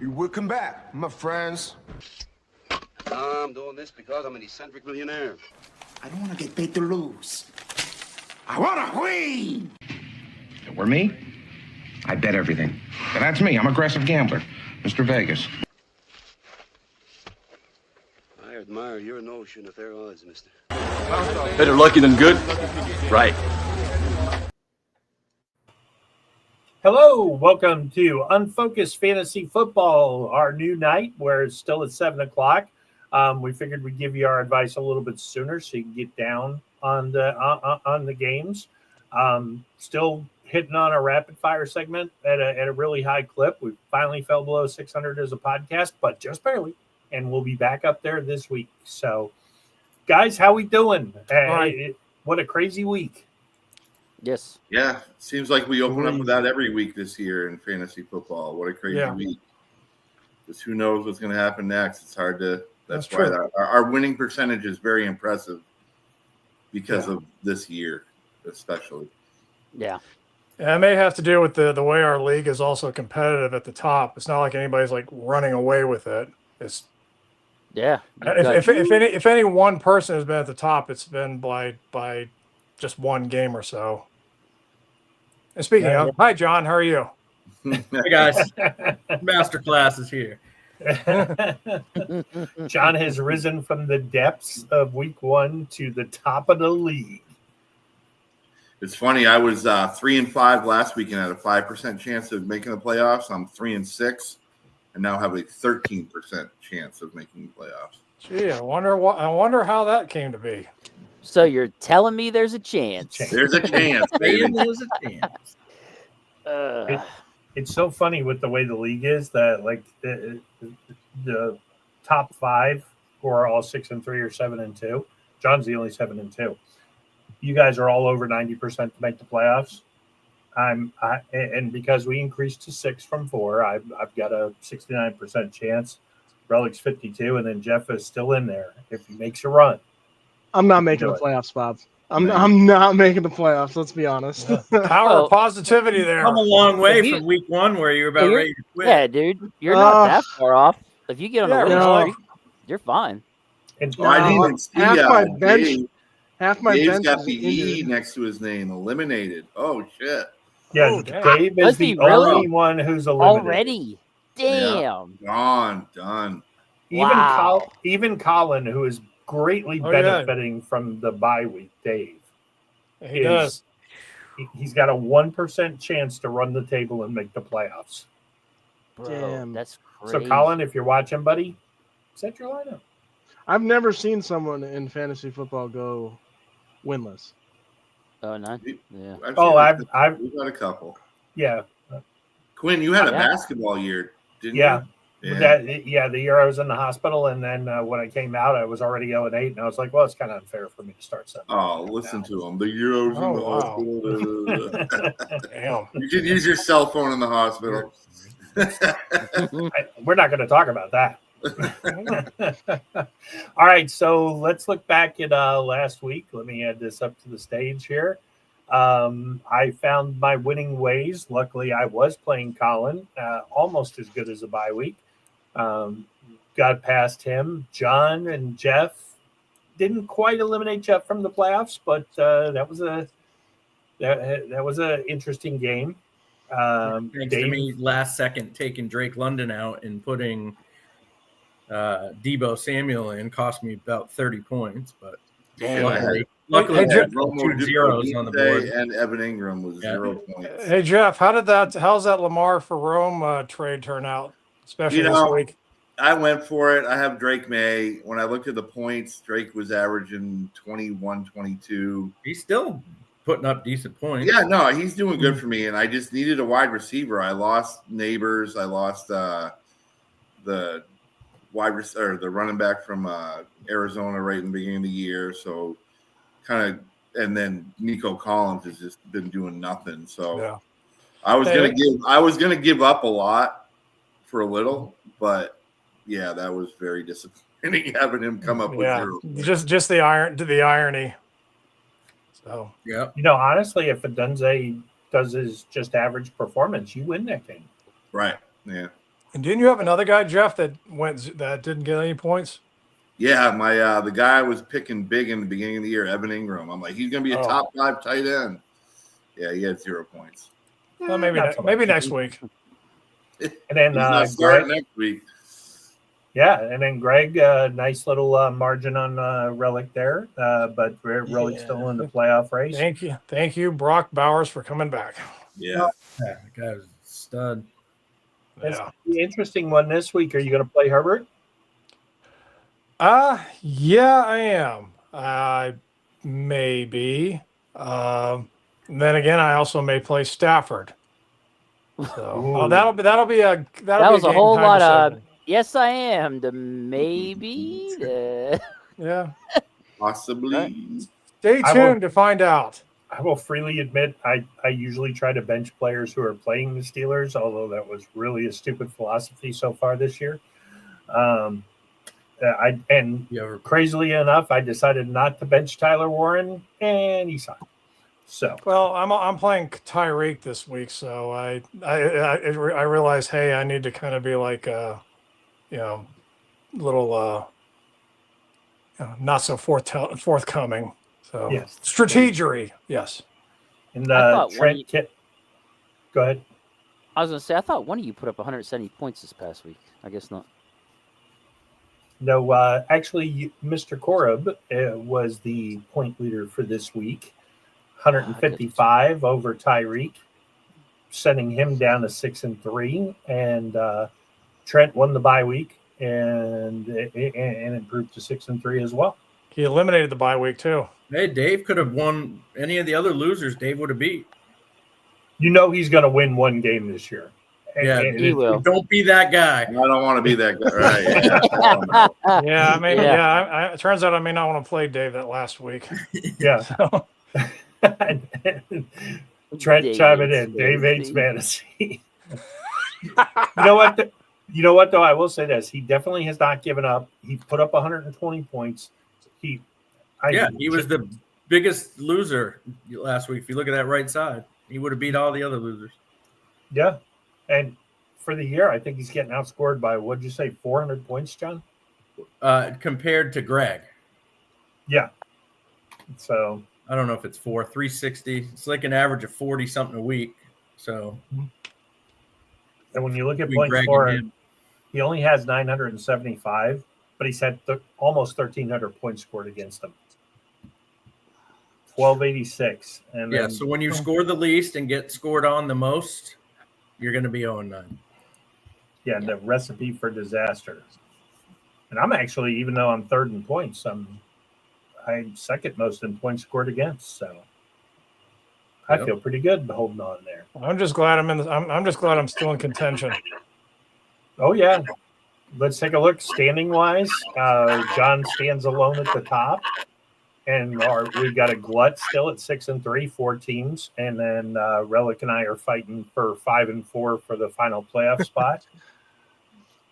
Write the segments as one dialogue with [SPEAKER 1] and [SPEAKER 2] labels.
[SPEAKER 1] You will come back, my friends.
[SPEAKER 2] I'm doing this because I'm an eccentric millionaire.
[SPEAKER 3] I don't want to get paid to lose. I want to win.
[SPEAKER 4] If it were me, I'd bet everything. But that's me. I'm an aggressive gambler. Mr. Vegas.
[SPEAKER 2] I admire your notion of fair odds, mister.
[SPEAKER 5] Better lucky than good? Right.
[SPEAKER 6] Hello, welcome to Unfocused Fantasy Football, our new night where it's still at 7 o'clock. We figured we'd give you our advice a little bit sooner so you can get down on the games. Still hitting on our rapid fire segment at a really high clip. We finally fell below 600 as a podcast, but just barely. And we'll be back up there this week. So, guys, how we doing? What a crazy week.
[SPEAKER 7] Yes.
[SPEAKER 8] Yeah, seems like we open up with that every week this year in fantasy football. What a crazy week. Because who knows what's going to happen next. It's hard to – that's why our winning percentage is very impressive because of this year especially.
[SPEAKER 7] Yeah.
[SPEAKER 9] Yeah, it may have to do with the way our league is also competitive at the top. It's not like anybody's like running away with it. It's if any one person has been at the top, it's been by just one game or so. And speaking of, hi John, how are you?
[SPEAKER 10] Hey guys, masterclass is here.
[SPEAKER 6] John has risen from the depths of week one to the top of the league.
[SPEAKER 8] It's funny. I was 3-5 last week and had a 5% chance of making the playoffs. I'm 3-6, and now have a 13% chance of making the playoffs.
[SPEAKER 9] Gee, I wonder how that came to be.
[SPEAKER 7] So you're telling me there's a chance?
[SPEAKER 8] There's a chance. Baby.
[SPEAKER 10] There's a chance.
[SPEAKER 6] It's so funny with the way the league is that like the top five who are all 6-3 or 7-2. John's the only 7-2. You guys are all over 90% to make the playoffs. And because we increased to 6 from 4, I've got a 69% chance. Relic's 52, and then Jeff is still in there if he makes a run.
[SPEAKER 11] I'm not making the playoffs, Bob. I'm not making the playoffs. Let's be honest.
[SPEAKER 9] Power of positivity there.
[SPEAKER 10] Come a long way from week one where you were about ready to quit.
[SPEAKER 7] Yeah, dude, you're not that far off. If you get on the winning streak, you're fine.
[SPEAKER 8] And I didn't even see
[SPEAKER 11] my bench. Half my
[SPEAKER 8] Dave's
[SPEAKER 11] bench
[SPEAKER 8] got the E next to his name. Eliminated. Oh shit.
[SPEAKER 6] Yeah, Dave is the only one who's eliminated
[SPEAKER 7] already. Damn.
[SPEAKER 8] Yeah. Done.
[SPEAKER 6] Even Colin, who is greatly benefiting from the bye week, Dave.
[SPEAKER 9] He does.
[SPEAKER 6] He's got a 1% chance to run the table and make the playoffs.
[SPEAKER 7] Bro,
[SPEAKER 11] damn.
[SPEAKER 7] That's crazy.
[SPEAKER 6] So, Colin, if you're watching, buddy, set your lineup.
[SPEAKER 11] I've never seen someone in fantasy football go winless.
[SPEAKER 7] Oh, none? Yeah.
[SPEAKER 8] We've got a couple.
[SPEAKER 6] Yeah.
[SPEAKER 8] Quinn, you had a basketball year, didn't you?
[SPEAKER 6] Yeah. The year I was in the hospital, and then when I came out, I was already 0-8, and I was like, well, it's kind of unfair for me to start something.
[SPEAKER 8] Oh, listen to him. The year I was in the hospital.
[SPEAKER 9] Damn.
[SPEAKER 8] You can use your cell phone in the hospital.
[SPEAKER 6] We're not going to talk about that. All right, so let's look back at last week. Let me add this up to the stage here. I found my winning ways. Luckily, I was playing Colin, almost as good as a bye week. Got past him. John and Jeff didn't quite eliminate Jeff from the playoffs, but that was an interesting game.
[SPEAKER 10] Thanks to me last second taking Drake London out and putting Debo Samuel in cost me about 30 points, but luckily
[SPEAKER 8] hey,
[SPEAKER 10] Jeff, 2 zeros on the board.
[SPEAKER 8] And Evan Ingram was 0 points.
[SPEAKER 9] Hey Jeff, how's that Lamar for Rome trade turn out, especially this week?
[SPEAKER 8] I went for it. I have Drake May. When I looked at the points, Drake was averaging 21, 22.
[SPEAKER 10] He's still putting up decent points.
[SPEAKER 8] Yeah, no, he's doing good for me, and I just needed a wide receiver. I lost Neighbors. I lost the the running back from Arizona right in the beginning of the year. So and then Nico Collins has just been doing nothing. So I was gonna give up a lot for a little, but yeah, that was very disappointing having him come up with 0.
[SPEAKER 9] Just the irony. So
[SPEAKER 6] honestly, if Adunze does his just average performance, you win that game.
[SPEAKER 8] Right. Yeah.
[SPEAKER 9] And didn't you have another guy, Jeff, that didn't get any points?
[SPEAKER 8] Yeah, my the guy I was picking big in the beginning of the year, Evan Ingram. I'm like, he's going to be a top 5 tight end. Yeah, he had 0 points.
[SPEAKER 9] Well, maybe next week.
[SPEAKER 6] And then
[SPEAKER 8] he's not starting next week.
[SPEAKER 6] Yeah, and then Greg, nice little margin on Relic there, but Relic's still in the playoff race.
[SPEAKER 9] Thank you, Brock Bowers, for coming back.
[SPEAKER 8] Yeah,
[SPEAKER 10] the guy's a stud.
[SPEAKER 6] That's the interesting one this week. Are you going to play Herbert?
[SPEAKER 9] Yeah, I am. Maybe. Then again, I also may play Stafford. So that'll be a
[SPEAKER 7] whole lot of yes, I am. The maybe.
[SPEAKER 9] Yeah.
[SPEAKER 8] Possibly.
[SPEAKER 9] Stay tuned to find out.
[SPEAKER 6] I will freely admit I usually try to bench players who are playing the Steelers, although that was really a stupid philosophy so far this year. Crazily enough, I decided not to bench Tyler Warren, and he signed. So
[SPEAKER 9] I'm playing Tyreek this week, so I realized, hey, I need to kind of be like little not so forthcoming. So
[SPEAKER 6] yes,
[SPEAKER 9] strategery, yes.
[SPEAKER 6] And Trent, go ahead.
[SPEAKER 7] I was going to say, I thought one of you put up 170 points this past week. I guess not.
[SPEAKER 6] No, actually, Mr. Korab was the point leader for this week. 155 over Tyreek, sending him down to 6-3, and Trent won the bye week and improved to 6-3 as well.
[SPEAKER 9] He eliminated the bye week too.
[SPEAKER 10] Hey, Dave could have won any of the other losers. Dave would have beat.
[SPEAKER 6] You know he's going to win one game this year.
[SPEAKER 10] Yeah,
[SPEAKER 7] he will.
[SPEAKER 10] Don't be that guy.
[SPEAKER 8] I don't want to be that guy. Right?
[SPEAKER 9] Yeah. It turns out I may not want to play Dave that last week.
[SPEAKER 6] Yeah. So. Trent chiming in. Dave hates fantasy. You know what though? I will say this: he definitely has not given up. He put up 120 points. He
[SPEAKER 10] was the biggest loser last week. If you look at that right side, he would have beat all the other losers.
[SPEAKER 6] Yeah, and for the year, I think he's getting outscored by what'd you say, 400 points, John?
[SPEAKER 10] Compared to Greg.
[SPEAKER 6] Yeah. So.
[SPEAKER 10] I don't know if it's 360. It's like an average of 40 something a week. So,
[SPEAKER 6] and when you look at points scored, he only has 975, but he's had almost 1,300 points scored against him. 1286. And
[SPEAKER 10] yeah, so when you score the least and get scored on the most, you're going to be 0-9.
[SPEAKER 6] Yeah, the recipe for disaster. And I'm actually, even though I'm third in points, I'm second most in points scored against, so I feel pretty good holding on there.
[SPEAKER 9] I'm just glad I'm just glad I'm still in contention.
[SPEAKER 6] Oh yeah, let's take a look standing wise. John stands alone at the top, and we got a glut still at 6-3, 4 teams, and then Relic and I are fighting for 5-4 for the final playoff spot.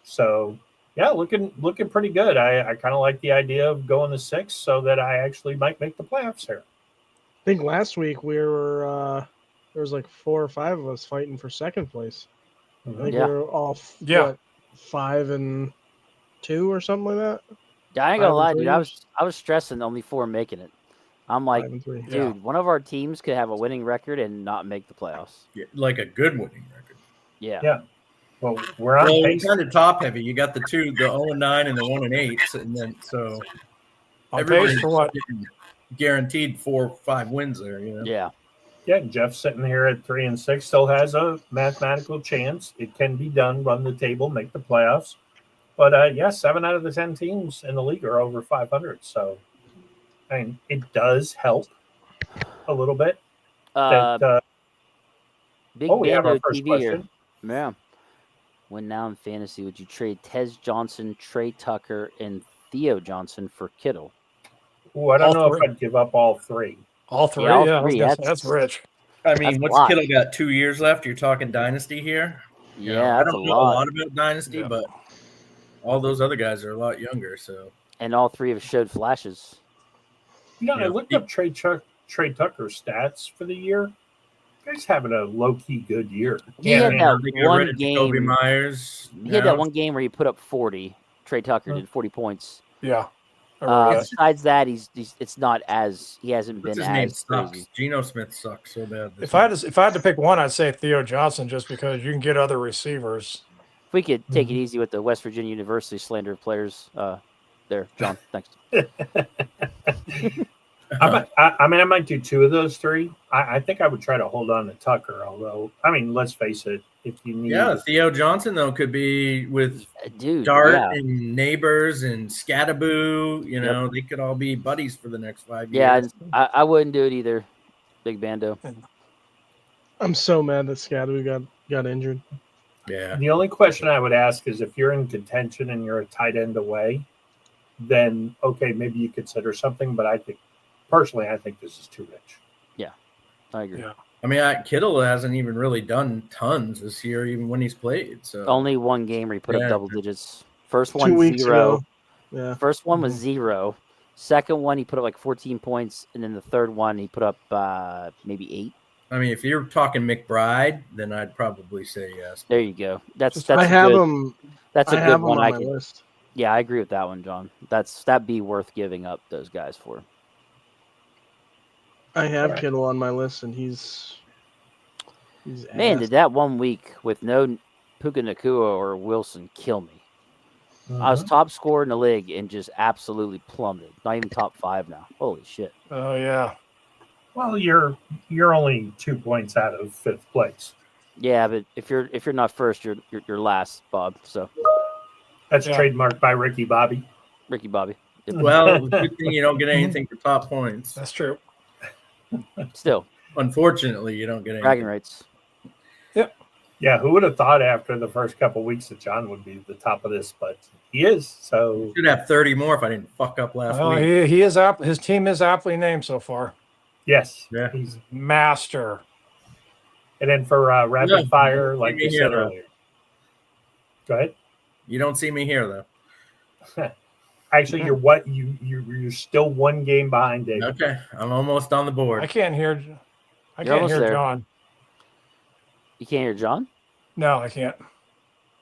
[SPEAKER 6] So. Yeah, looking pretty good. I kind of like the idea of going to 6 so that I actually might make the playoffs here.
[SPEAKER 11] I think last week we were there was like 4 or 5 of us fighting for second place. I think we were all 5-2 or something like that.
[SPEAKER 7] Yeah, I ain't gonna lie, dude. I was stressing only 4 making it. I'm like, dude, one of our teams could have a winning record and not make the playoffs.
[SPEAKER 10] Yeah, like a good winning record.
[SPEAKER 7] Yeah.
[SPEAKER 6] Yeah. Well, we're on pace.
[SPEAKER 10] Kind of top heavy. You got the 0-9 and the 1-8, and then so
[SPEAKER 9] everybody's for what?
[SPEAKER 10] Guaranteed 4 or 5 wins there. You know?
[SPEAKER 7] Yeah.
[SPEAKER 6] Yeah, Jeff sitting here at 3-6 still has a mathematical chance. It can be done. Run the table, make the playoffs. But 7 out of the 10 teams in the league are over 500. So, I mean, it does help a little bit.
[SPEAKER 7] Big
[SPEAKER 6] we have our first
[SPEAKER 7] TV
[SPEAKER 6] question.
[SPEAKER 7] Here. Yeah. When now in fantasy, would you trade Tez Johnson, Trey Tucker, and Theo Johnson for Kittle?
[SPEAKER 6] Oh, I don't know if I'd give up all 3.
[SPEAKER 9] All 3, that's rich.
[SPEAKER 10] I mean, what's Kittle got 2 years left? You're talking dynasty here.
[SPEAKER 7] Yeah,
[SPEAKER 10] I don't know a lot about dynasty, but all those other guys are a lot younger. So,
[SPEAKER 7] and all 3 have showed flashes.
[SPEAKER 6] I looked up Trey Tucker's stats for the year. Guy's having a low key good year.
[SPEAKER 7] He had that one
[SPEAKER 10] Kobe
[SPEAKER 7] game.
[SPEAKER 10] Myers.
[SPEAKER 7] He had that one game where he put up 40. Trey Tucker did 40 points.
[SPEAKER 9] Yeah.
[SPEAKER 7] Besides that, it's not as he hasn't
[SPEAKER 10] What's
[SPEAKER 7] been
[SPEAKER 10] his name
[SPEAKER 7] as
[SPEAKER 10] sucks.
[SPEAKER 7] crazy.
[SPEAKER 10] Geno Smith sucks so bad.
[SPEAKER 9] If I had to pick one, I'd say Theo Johnson, just because you can get other receivers.
[SPEAKER 7] If we could take it easy with the West Virginia University slander of players, there, John. Thanks.
[SPEAKER 6] I might do two of those three. I think I would try to hold on to Tucker, although, let's face it, if you need.
[SPEAKER 10] Yeah, Theo Johnson, though, could be with Dart and Neighbors and Scattaboo. You know, they could all be buddies for the next 5 years.
[SPEAKER 7] Yeah, I wouldn't do it either, Big Bando.
[SPEAKER 11] I'm so mad that Scattaboo got injured.
[SPEAKER 10] Yeah.
[SPEAKER 6] The only question I would ask is if you're in contention and you're a tight end away, then, okay, maybe you consider something, but I think this is too rich.
[SPEAKER 7] Yeah, I agree.
[SPEAKER 9] Yeah.
[SPEAKER 10] I mean, Kittle hasn't even really done tons this year, even when he's played. So
[SPEAKER 7] only one game where he put up double digits. First
[SPEAKER 11] 2
[SPEAKER 7] one,
[SPEAKER 11] weeks
[SPEAKER 7] 0.
[SPEAKER 11] ago. Yeah.
[SPEAKER 7] First one was 0. Second one, he put up like 14 points. And then the third one, he put up maybe 8.
[SPEAKER 10] I mean, if you're talking McBride, then I'd probably say yes.
[SPEAKER 7] There you go. That's
[SPEAKER 11] I have
[SPEAKER 7] good,
[SPEAKER 11] him.
[SPEAKER 7] That's a
[SPEAKER 11] I
[SPEAKER 7] good
[SPEAKER 11] have
[SPEAKER 7] one.
[SPEAKER 11] him on my list.
[SPEAKER 7] Yeah, I agree with that one, John. That'd be worth giving up those guys for.
[SPEAKER 11] I have Kittle on my list, and he's
[SPEAKER 7] man, did that 1 week with no Puka Nacua or Wilson kill me? I was top scorer in the league and just absolutely plummeted. Not even top 5 now. Holy shit!
[SPEAKER 9] Oh yeah.
[SPEAKER 6] Well, you're only 2 points out of 5th place.
[SPEAKER 7] Yeah, but if you're not first, you're last, Bob. So
[SPEAKER 6] that's trademarked by Ricky Bobby.
[SPEAKER 7] Ricky Bobby.
[SPEAKER 10] Well, good thing you don't get anything for top points.
[SPEAKER 9] That's true.
[SPEAKER 7] Still,
[SPEAKER 10] unfortunately, you don't get anything.
[SPEAKER 7] bragging rights.
[SPEAKER 9] Yep.
[SPEAKER 6] Yeah, who would have thought after the first couple of weeks that John would be at the top of this? But he is. So
[SPEAKER 10] should have 30 more if I didn't fuck up last week.
[SPEAKER 9] He is his team is aptly named so far.
[SPEAKER 6] Yes.
[SPEAKER 10] Yeah.
[SPEAKER 6] He's
[SPEAKER 9] master.
[SPEAKER 6] And then for rapid fire, like you said earlier. Go ahead.
[SPEAKER 10] You don't see me here though.
[SPEAKER 6] Actually, you're what you're still 1 game behind David.
[SPEAKER 10] Okay, I'm almost on the board.
[SPEAKER 9] I can't hear John.
[SPEAKER 7] You can't hear John?
[SPEAKER 9] No, I can't.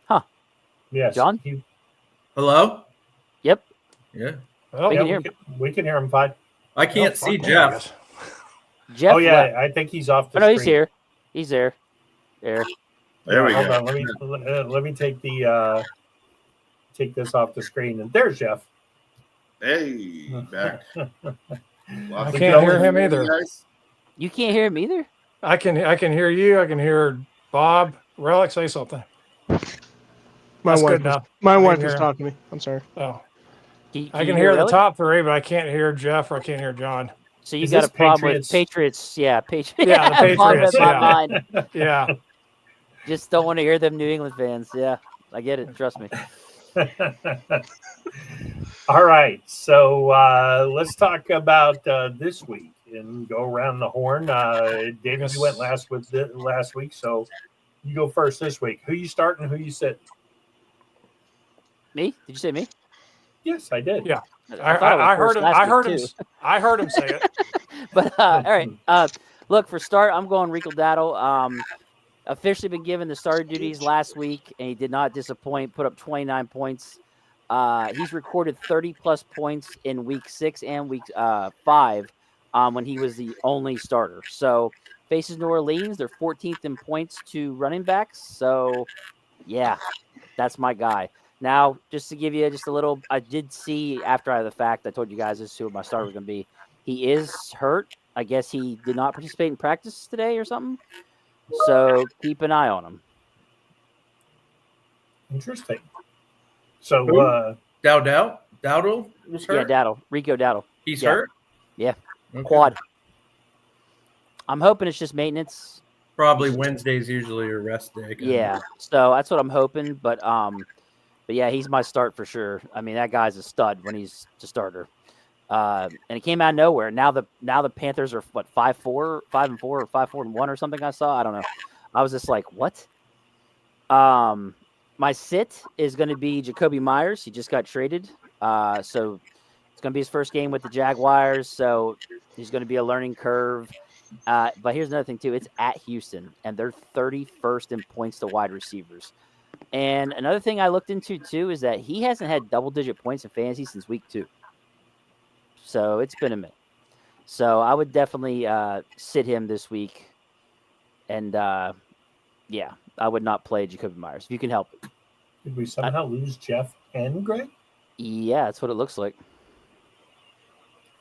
[SPEAKER 7] Huh?
[SPEAKER 6] Yes,
[SPEAKER 7] John.
[SPEAKER 10] Hello.
[SPEAKER 7] Yep.
[SPEAKER 10] Yeah.
[SPEAKER 9] Well,
[SPEAKER 7] we can hear him.
[SPEAKER 6] We can hear him fine.
[SPEAKER 10] I can't see Jeff.
[SPEAKER 7] Jeff.
[SPEAKER 6] Oh yeah, I think he's off the screen.
[SPEAKER 7] He's here. He's there. There.
[SPEAKER 8] There we
[SPEAKER 6] Hold
[SPEAKER 8] go.
[SPEAKER 6] on, let me take take this off the screen, and there's Jeff.
[SPEAKER 8] Hey, back.
[SPEAKER 9] I can't hear him either.
[SPEAKER 7] You can't hear him either?
[SPEAKER 9] I can hear you. I can hear Bob. Relic, say something.
[SPEAKER 11] My wife is talking to me. I'm sorry.
[SPEAKER 9] Oh.
[SPEAKER 7] Can
[SPEAKER 9] I can
[SPEAKER 7] you
[SPEAKER 9] hear the
[SPEAKER 7] Relic?
[SPEAKER 9] top 3, but I can't hear Jeff or I can't hear John.
[SPEAKER 7] So you got a problem with Patriots? Yeah, Patriots.
[SPEAKER 9] Yeah, the Patriots.
[SPEAKER 7] My mind.
[SPEAKER 9] Yeah.
[SPEAKER 7] Just don't want to hear them New England fans. Yeah, I get it. Trust me.
[SPEAKER 6] All right, so let's talk about this week and go around the horn. David, you went last week, so you go first this week. Who you starting? Who you sitting?
[SPEAKER 7] Me? Did you say me?
[SPEAKER 6] Yes, I did.
[SPEAKER 9] Yeah, I heard him. I heard him. I heard him say it.
[SPEAKER 7] But all right. Look, for start, I'm going Rico Daddle. Officially been given the starter duties last week, and he did not disappoint. Put up 29 points. He's recorded 30-plus points in Week 6 and Week 5 when he was the only starter. So faces New Orleans. They're 14th in points to running backs. So, yeah, that's my guy. Now, just to give you just a little, I did see after the fact, I told you guys this is who my starter was going to be. He is hurt. I guess he did not participate in practice today or something. So keep an eye on him.
[SPEAKER 6] Interesting. So
[SPEAKER 10] Dowdle was hurt?
[SPEAKER 7] Yeah, Daddle. Rico Daddle.
[SPEAKER 10] He's hurt?
[SPEAKER 7] Yeah.
[SPEAKER 10] Okay.
[SPEAKER 7] Quad. I'm hoping it's just maintenance.
[SPEAKER 10] Probably Wednesdays usually a rest day.
[SPEAKER 7] Yeah. So that's what I'm hoping. But yeah, he's my start for sure. I mean, that guy's a stud when he's the starter. And it came out of nowhere. Now the Panthers are what 5-4, or 5-1 or something. I saw. I don't know. I was just like, what? My sit is going to be Jacoby Myers. He just got traded, so it's going to be his first game with the Jaguars. So he's going to be a learning curve. But here's another thing, too. It's at Houston, and they're 31st in points to wide receivers. And another thing I looked into, too, is that he hasn't had double-digit points in fantasy since week 2. So it's been a minute. So I would definitely sit him this week. And, yeah, I would not play Jacoby Myers if you can help it.
[SPEAKER 6] Did we somehow lose Jeff and Greg?
[SPEAKER 7] Yeah, that's what it looks like.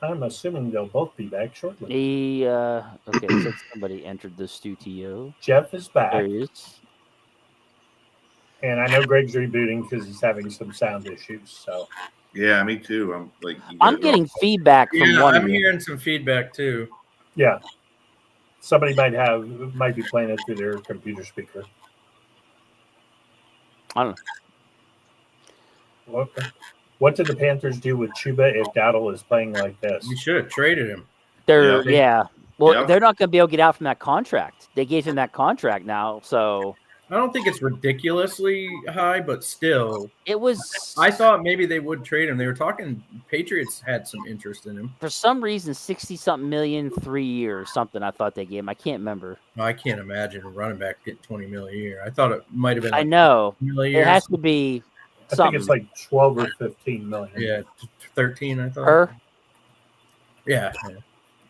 [SPEAKER 6] I'm assuming they'll both be back shortly.
[SPEAKER 7] Okay, it said somebody entered the studio.
[SPEAKER 6] Jeff is back.
[SPEAKER 7] There he is.
[SPEAKER 6] And I know Greg's rebooting because he's having some sound issues. So
[SPEAKER 8] yeah, me too.
[SPEAKER 7] I'm getting feedback from one.
[SPEAKER 10] I'm hearing some feedback too.
[SPEAKER 6] Yeah, somebody might be playing it through their computer speaker.
[SPEAKER 7] I don't
[SPEAKER 6] know. Okay. What did the Panthers do with Chuba if Dowdle is playing like this?
[SPEAKER 10] You should have traded him.
[SPEAKER 7] Well, they're not going to be able to get out from that contract. They gave him that contract now, so
[SPEAKER 10] I don't think it's ridiculously high, but still,
[SPEAKER 7] it was.
[SPEAKER 10] I thought maybe they would trade him. They were talking. Patriots had some interest in him
[SPEAKER 7] for some reason. 60-something million, 3 years, something. I thought they gave him. I can't remember.
[SPEAKER 10] I can't imagine a running back getting $20 million a year. I thought it might have been.
[SPEAKER 7] I know it has to be.
[SPEAKER 6] I think it's like 12 or 15 million.
[SPEAKER 10] Yeah, 13. I thought.
[SPEAKER 7] Per?
[SPEAKER 10] Yeah.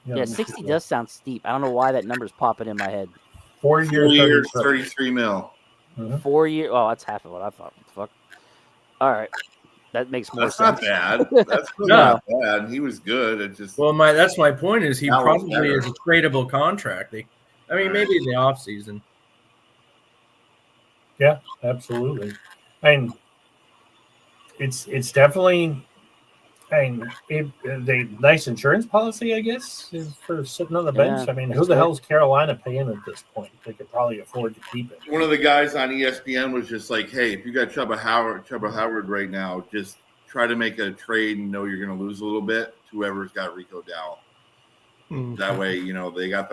[SPEAKER 7] Yeah, 60 does sound steep. I don't know why that number's popping in my head.
[SPEAKER 6] 4 years,
[SPEAKER 8] 33 mil.
[SPEAKER 7] 4 years. Oh, that's half of what I thought. What the fuck? All right, that makes more sense.
[SPEAKER 8] That's not bad. That's not bad. He was good. It just
[SPEAKER 10] that's my point. Is he probably is a tradable contract? Maybe in the off season.
[SPEAKER 6] Yeah, absolutely. And it's definitely. The nice insurance policy, I guess, is for sitting on the bench.
[SPEAKER 7] Yeah,
[SPEAKER 6] who the hell's Carolina paying at this point? They could probably afford to keep it.
[SPEAKER 8] One of the guys on ESPN was just like, "Hey, if you got Chuba Howard right now, just try to make a trade and know you're going to lose a little bit. Whoever's got Rico Dowell, that way, they got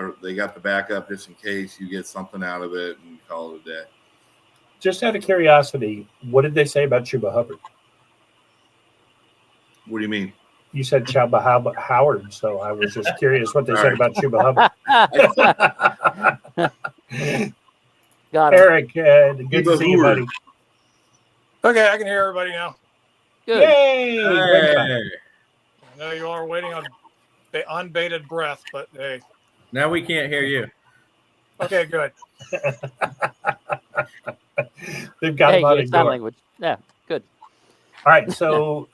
[SPEAKER 8] the backup just in case you get something out of it and call it a day."
[SPEAKER 6] Just out of curiosity, what did they say about Chuba Hubbard?
[SPEAKER 8] What do you mean?
[SPEAKER 6] You said Chuba Howard, so I was just curious what they said about Chuba
[SPEAKER 7] Hubbard. Got it.
[SPEAKER 6] Eric, good to see you, buddy.
[SPEAKER 9] Okay, I can hear everybody now.
[SPEAKER 7] Good.
[SPEAKER 6] Yay!
[SPEAKER 10] Hey.
[SPEAKER 9] I know you all are waiting on unbated breath, but hey.
[SPEAKER 10] Now we can't hear you.
[SPEAKER 9] Okay, good.
[SPEAKER 6] They've got him out of
[SPEAKER 7] sign language. Yeah, good.
[SPEAKER 6] All right, so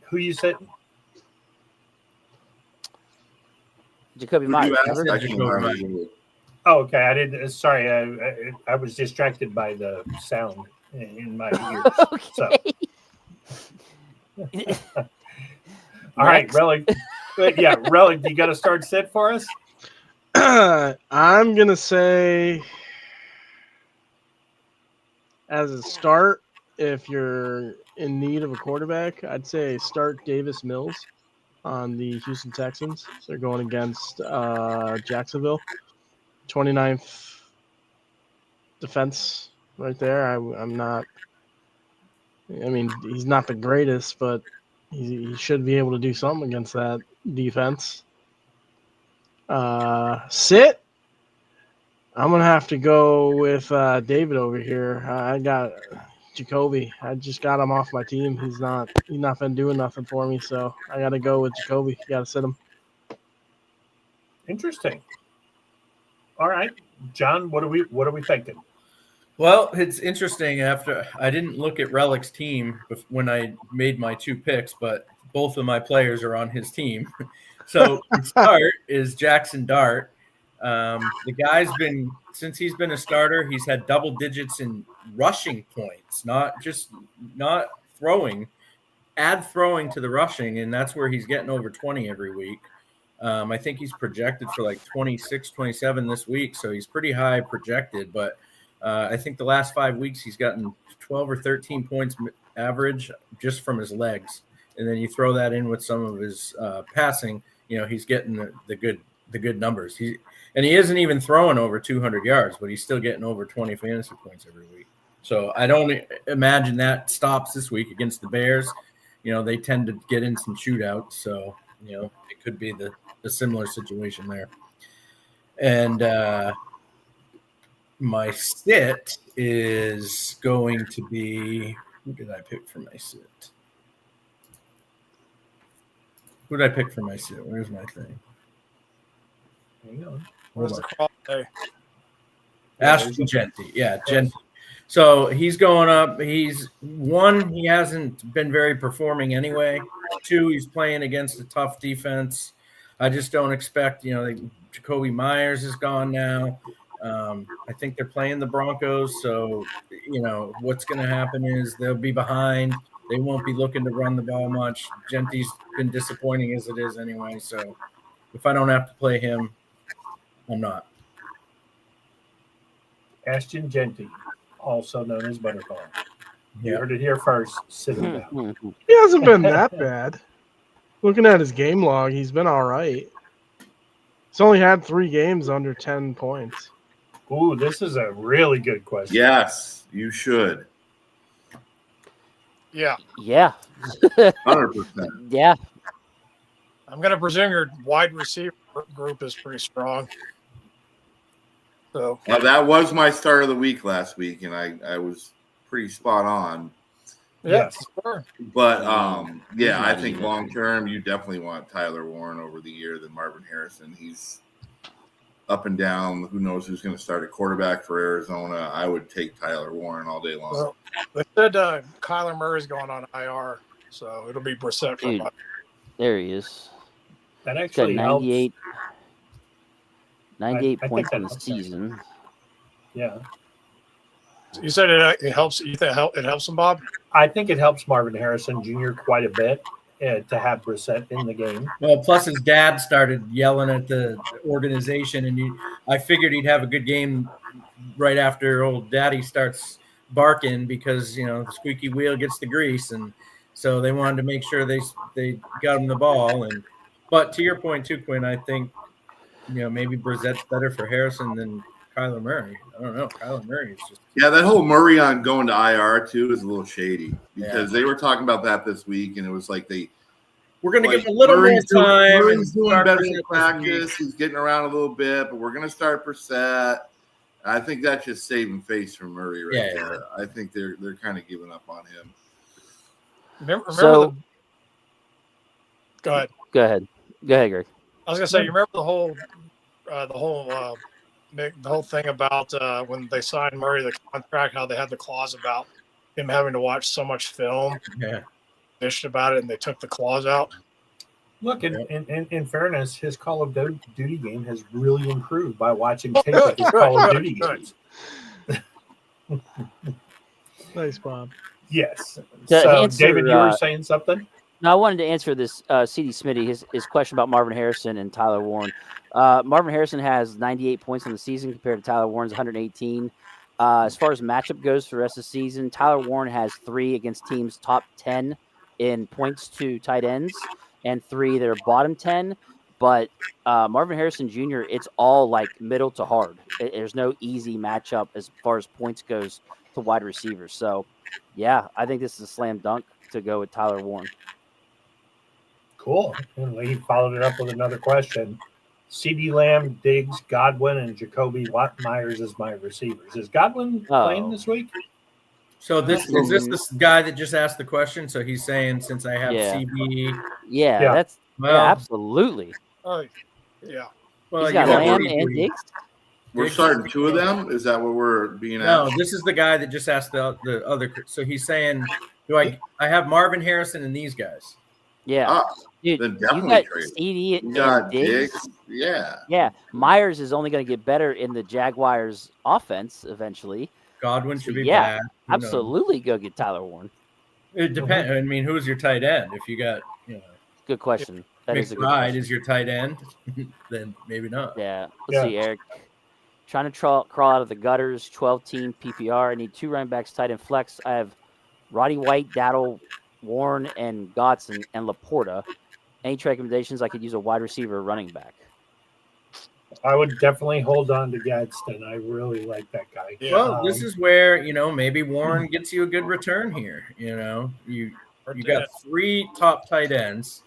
[SPEAKER 6] who you said?
[SPEAKER 7] Jacoby Myers.
[SPEAKER 6] Oh, okay. I didn't. Sorry, I was distracted by the sound in my ears.
[SPEAKER 7] Okay.
[SPEAKER 6] So. All right, Relic. Yeah, Relic. You got to start sit for us.
[SPEAKER 11] I'm gonna say, as a start, if you're in need of a quarterback, I'd say start Davis Mills on the Houston Texans. They're going against Jacksonville. 29th defense right there. I'm not. He's not the greatest, but he should be able to do something against that defense. Sit. I'm gonna have to go with David over here. I got Jacoby. I just got him off my team. He's not been doing nothing for me, so I got to go with Jacoby. Got to sit him.
[SPEAKER 6] Interesting. All right, John. What are we thinking?
[SPEAKER 10] Well, it's interesting. After I didn't look at Relic's team when I made my 2 picks, but both of my players are on his team. So the start is Jackson Dart. The guy's been, since he's been a starter, he's had double digits in rushing points, not throwing, add throwing to the rushing, and that's where he's getting over 20 every week. I think he's projected for like 26, 27 this week, so he's pretty high projected, but I think the last 5 weeks he's gotten 12 or 13 points average just from his legs, and then you throw that in with some of his passing, he's getting the good numbers. He isn't even throwing over 200 yards, but he's still getting over 20 fantasy points every week. So I don't imagine that stops this week against the Bears. They tend to get in some shootouts. So it could be the similar situation there. And my sit is going to be, who did I pick for my sit? Who did I pick for my sit? Where's my thing?
[SPEAKER 6] Hang on.
[SPEAKER 9] Where's the cross day?
[SPEAKER 10] Ashton Genty. Yeah, Genty. So he's going up. He hasn't been very performing anyway. 2, he's playing against a tough defense. I just don't expect, Jacoby Myers is gone now. I think they're playing the Broncos. So, what's going to happen is they'll be behind. They won't be looking to run the ball much. Genty's been disappointing as it is anyway. So if I don't have to play him, I'm not.
[SPEAKER 6] Ashton Genty, also known as Butterball. You
[SPEAKER 10] Yeah.
[SPEAKER 6] heard it here first. Sit him down.
[SPEAKER 11] He hasn't been that bad. Looking at his game log, he's been all right. He's only had 3 games under 10 points.
[SPEAKER 6] Ooh, this is a really good question.
[SPEAKER 8] Yes, you should.
[SPEAKER 9] Yeah.
[SPEAKER 7] Yeah.
[SPEAKER 8] 100%.
[SPEAKER 7] Yeah.
[SPEAKER 9] I'm going to presume your wide receiver group is pretty strong. So
[SPEAKER 8] That was my start of the week last week, and I was pretty spot on.
[SPEAKER 9] yes. Sure.
[SPEAKER 8] But I think long term, you definitely want Tyler Warren over the year than Marvin Harrison. He's up and down. Who knows who's going to start at quarterback for Arizona? I would take Tyler Warren all day long.
[SPEAKER 9] Well, they said Kyler Murray's going on IR, so it'll be Brissett for
[SPEAKER 7] Dude,
[SPEAKER 9] about.
[SPEAKER 7] there he is.
[SPEAKER 6] That
[SPEAKER 7] He's got
[SPEAKER 6] actually
[SPEAKER 7] 98,
[SPEAKER 6] helps.
[SPEAKER 7] 98
[SPEAKER 6] I
[SPEAKER 7] points
[SPEAKER 6] think
[SPEAKER 7] in
[SPEAKER 6] that
[SPEAKER 7] the
[SPEAKER 6] helps,
[SPEAKER 7] season.
[SPEAKER 6] Yeah.
[SPEAKER 9] You said it helps. You think it helps him, Bob?
[SPEAKER 6] I think it helps Marvin Harrison Jr. quite a bit to have Brissett in the game.
[SPEAKER 10] Well, plus his dad started yelling at the organization, and I figured he'd have a good game right after old daddy starts barking because, the squeaky wheel gets the grease. And so they wanted to make sure they got him the ball. But to your point too, Quinn, I think, maybe Brissett's better for Harrison than Kyler Murray. I don't know. Kyler Murray is just.
[SPEAKER 8] Yeah, that whole Murray on going to IR too is a little shady because they were talking about that this week, and it was like
[SPEAKER 10] we're going to give him a little more time.
[SPEAKER 8] Murray's doing better in practice. He's getting around a little bit, but we're going to start Brissett. I think that's just saving face for Murray right there. I think they're kind of giving up on him.
[SPEAKER 9] Remember Go ahead.
[SPEAKER 7] Go ahead, Greg.
[SPEAKER 9] I was gonna say, you remember the whole thing about when they signed Murray the contract, how they had the clause about him having to watch so much film.
[SPEAKER 10] Yeah,
[SPEAKER 9] bitched about it, and they took the clause out.
[SPEAKER 6] Look, in fairness, his Call of Duty game has really improved by watching tape of his Call of Duty games.
[SPEAKER 11] Nice, Bob.
[SPEAKER 6] Yes.
[SPEAKER 7] To
[SPEAKER 6] So,
[SPEAKER 7] answer,
[SPEAKER 6] David, you were saying something?
[SPEAKER 7] No, I wanted to answer this CD Smitty, his question about Marvin Harrison and Tyler Warren. Marvin Harrison has 98 points on the season compared to Tyler Warren's 118. As far as matchup goes for the rest of the season, Tyler Warren has 3 against teams top 10 in points to tight ends and 3 that are bottom 10. But Marvin Harrison Jr., it's all like middle to hard. There's no easy matchup as far as points goes to wide receivers. So, yeah, I think this is a slam dunk to go with Tyler Warren.
[SPEAKER 6] Cool. And he followed it up with another question. CeeDee Lamb, Diggs, Godwin, and Jacoby Myers as my receivers. Is Godwin playing this week?
[SPEAKER 10] So is this guy that just asked the question? So he's saying since I have CB.
[SPEAKER 7] Yeah, that's absolutely.
[SPEAKER 9] Oh, yeah.
[SPEAKER 10] Well,
[SPEAKER 7] he's got Lamb and Diggs.
[SPEAKER 8] We're starting 2 of them. Is that what we're being
[SPEAKER 10] No,
[SPEAKER 8] asked?
[SPEAKER 10] this is the guy that just asked the other. So he's saying, I have Marvin Harrison and these guys?
[SPEAKER 7] Yeah. Dude,
[SPEAKER 8] then
[SPEAKER 7] you
[SPEAKER 8] definitely
[SPEAKER 7] got
[SPEAKER 8] trade.
[SPEAKER 7] CD
[SPEAKER 8] You got
[SPEAKER 7] and Diggs.
[SPEAKER 8] Yeah.
[SPEAKER 7] Yeah. Myers is only going to get better in the Jaguars offense eventually.
[SPEAKER 10] Godwin should be
[SPEAKER 7] back.
[SPEAKER 10] back.
[SPEAKER 7] Absolutely go get Tyler Warren.
[SPEAKER 10] It depends. I mean, who's your tight end? If you got,
[SPEAKER 7] Good question. That is a good
[SPEAKER 10] McBride
[SPEAKER 7] question.
[SPEAKER 10] is your tight end, then maybe not.
[SPEAKER 7] Yeah. Let's see, Eric. Trying to crawl out of the gutters, 12-team PPR. I need 2 running backs, tight end flex. I have Roddy White, Daddle, Warren, and Godson, and Laporta. Any recommendations? I could use a wide receiver or running back.
[SPEAKER 6] I would definitely hold on to Gadsden. I really like that guy.
[SPEAKER 10] Yeah. Well, this is where, maybe Warren gets you a good return here. You got 3 top tight ends.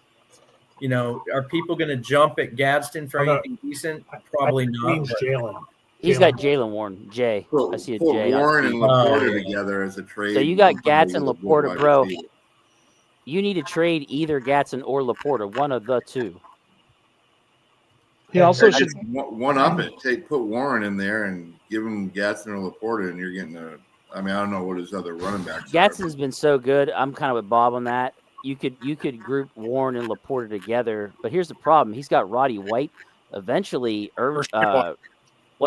[SPEAKER 10] You know, are people going to jump at Gadsden for anything decent? Probably not. But
[SPEAKER 6] Jalen.
[SPEAKER 7] He's got Jalen Warren. Jay. I see a
[SPEAKER 8] Put
[SPEAKER 7] J.
[SPEAKER 8] Warren and Laporta together as a trade.
[SPEAKER 7] So you got Gadsden,
[SPEAKER 8] Somebody with a good
[SPEAKER 7] Laporta,
[SPEAKER 8] wide
[SPEAKER 7] bro.
[SPEAKER 8] receiver.
[SPEAKER 7] You need to trade either Gadsden or Laporta, one of the two.
[SPEAKER 11] He also
[SPEAKER 8] Just
[SPEAKER 11] should
[SPEAKER 8] one up it. Put Warren in there and give him Gadsden or Laporta, and you're getting a. I mean, I don't know what his other running backs are.
[SPEAKER 7] Gadsden's been so good. I'm kind of with Bob on that. You could group Warren and Laporta together, but here's the problem: he's got Roddy White. Eventually,
[SPEAKER 10] well,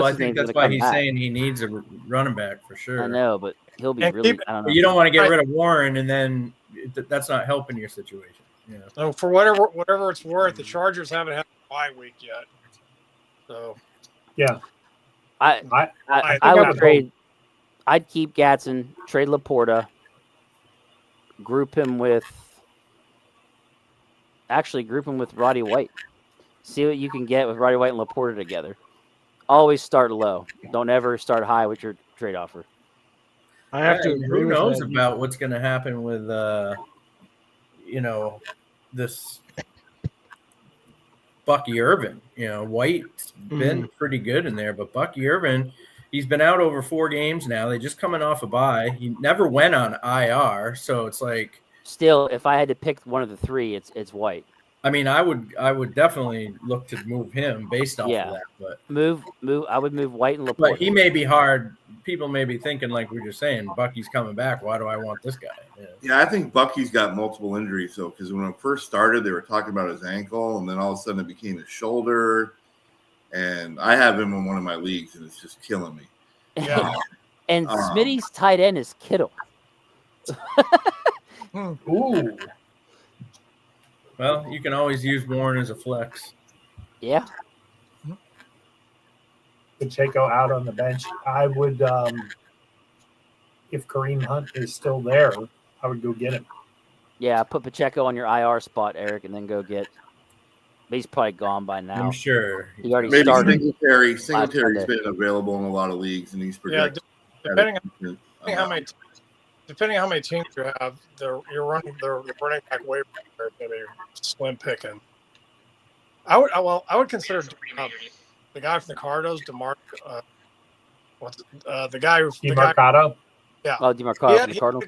[SPEAKER 10] I think that's why he's saying he needs a running back for sure.
[SPEAKER 7] I know, but he'll be really. I don't know.
[SPEAKER 10] You don't want to get rid of Warren, and then that's not helping your situation. Yeah.
[SPEAKER 9] So for whatever it's worth, the Chargers haven't had a bye week yet. So
[SPEAKER 6] yeah,
[SPEAKER 7] I would trade. I'd keep Gadsden, trade Laporta, group him with Roddy White. See what you can get with Roddy White and Laporta together. Always start low. Don't ever start high with your trade offer.
[SPEAKER 11] I have to agree.
[SPEAKER 10] Who knows about what's going to happen with, this Bucky Irvin? You know, White's been pretty good in there, but Bucky Irvin, he's been out over 4 games now. They just coming off a bye. He never went on IR, so it's like.
[SPEAKER 7] Still, if I had to pick one of the 3, it's White.
[SPEAKER 10] I mean, I would definitely look to move him based off of that. But
[SPEAKER 7] move. I would move White and Laporta.
[SPEAKER 10] But he may be hard. People may be thinking, like we were saying, Bucky's coming back. Why do I want this guy?
[SPEAKER 8] Yeah, I think Bucky's got multiple injuries though, because when it first started, they were talking about his ankle, and then all of a sudden it became his shoulder. And I have him in one of my leagues, and it's just killing me.
[SPEAKER 7] Yeah. And Smitty's tight end is Kittle.
[SPEAKER 6] Ooh.
[SPEAKER 10] Well, you can always use Warren as a flex.
[SPEAKER 7] Yeah.
[SPEAKER 6] Pacheco out on the bench. I would, if Kareem Hunt is still there, I would go get him.
[SPEAKER 7] Yeah, put Pacheco on your IR spot, Eric, and then go get. He's probably gone by now.
[SPEAKER 10] I'm sure.
[SPEAKER 7] He already started.
[SPEAKER 8] Singletary's been available in a lot of leagues, and he's projected.
[SPEAKER 9] Yeah, depending on how many teams you have, you're running the running back waiver is going to be slim picking. I would consider the guy from the Cardos, the guy who
[SPEAKER 6] DeMarcado.
[SPEAKER 9] Yeah.
[SPEAKER 7] Oh, DeMarcado from the Cardinals.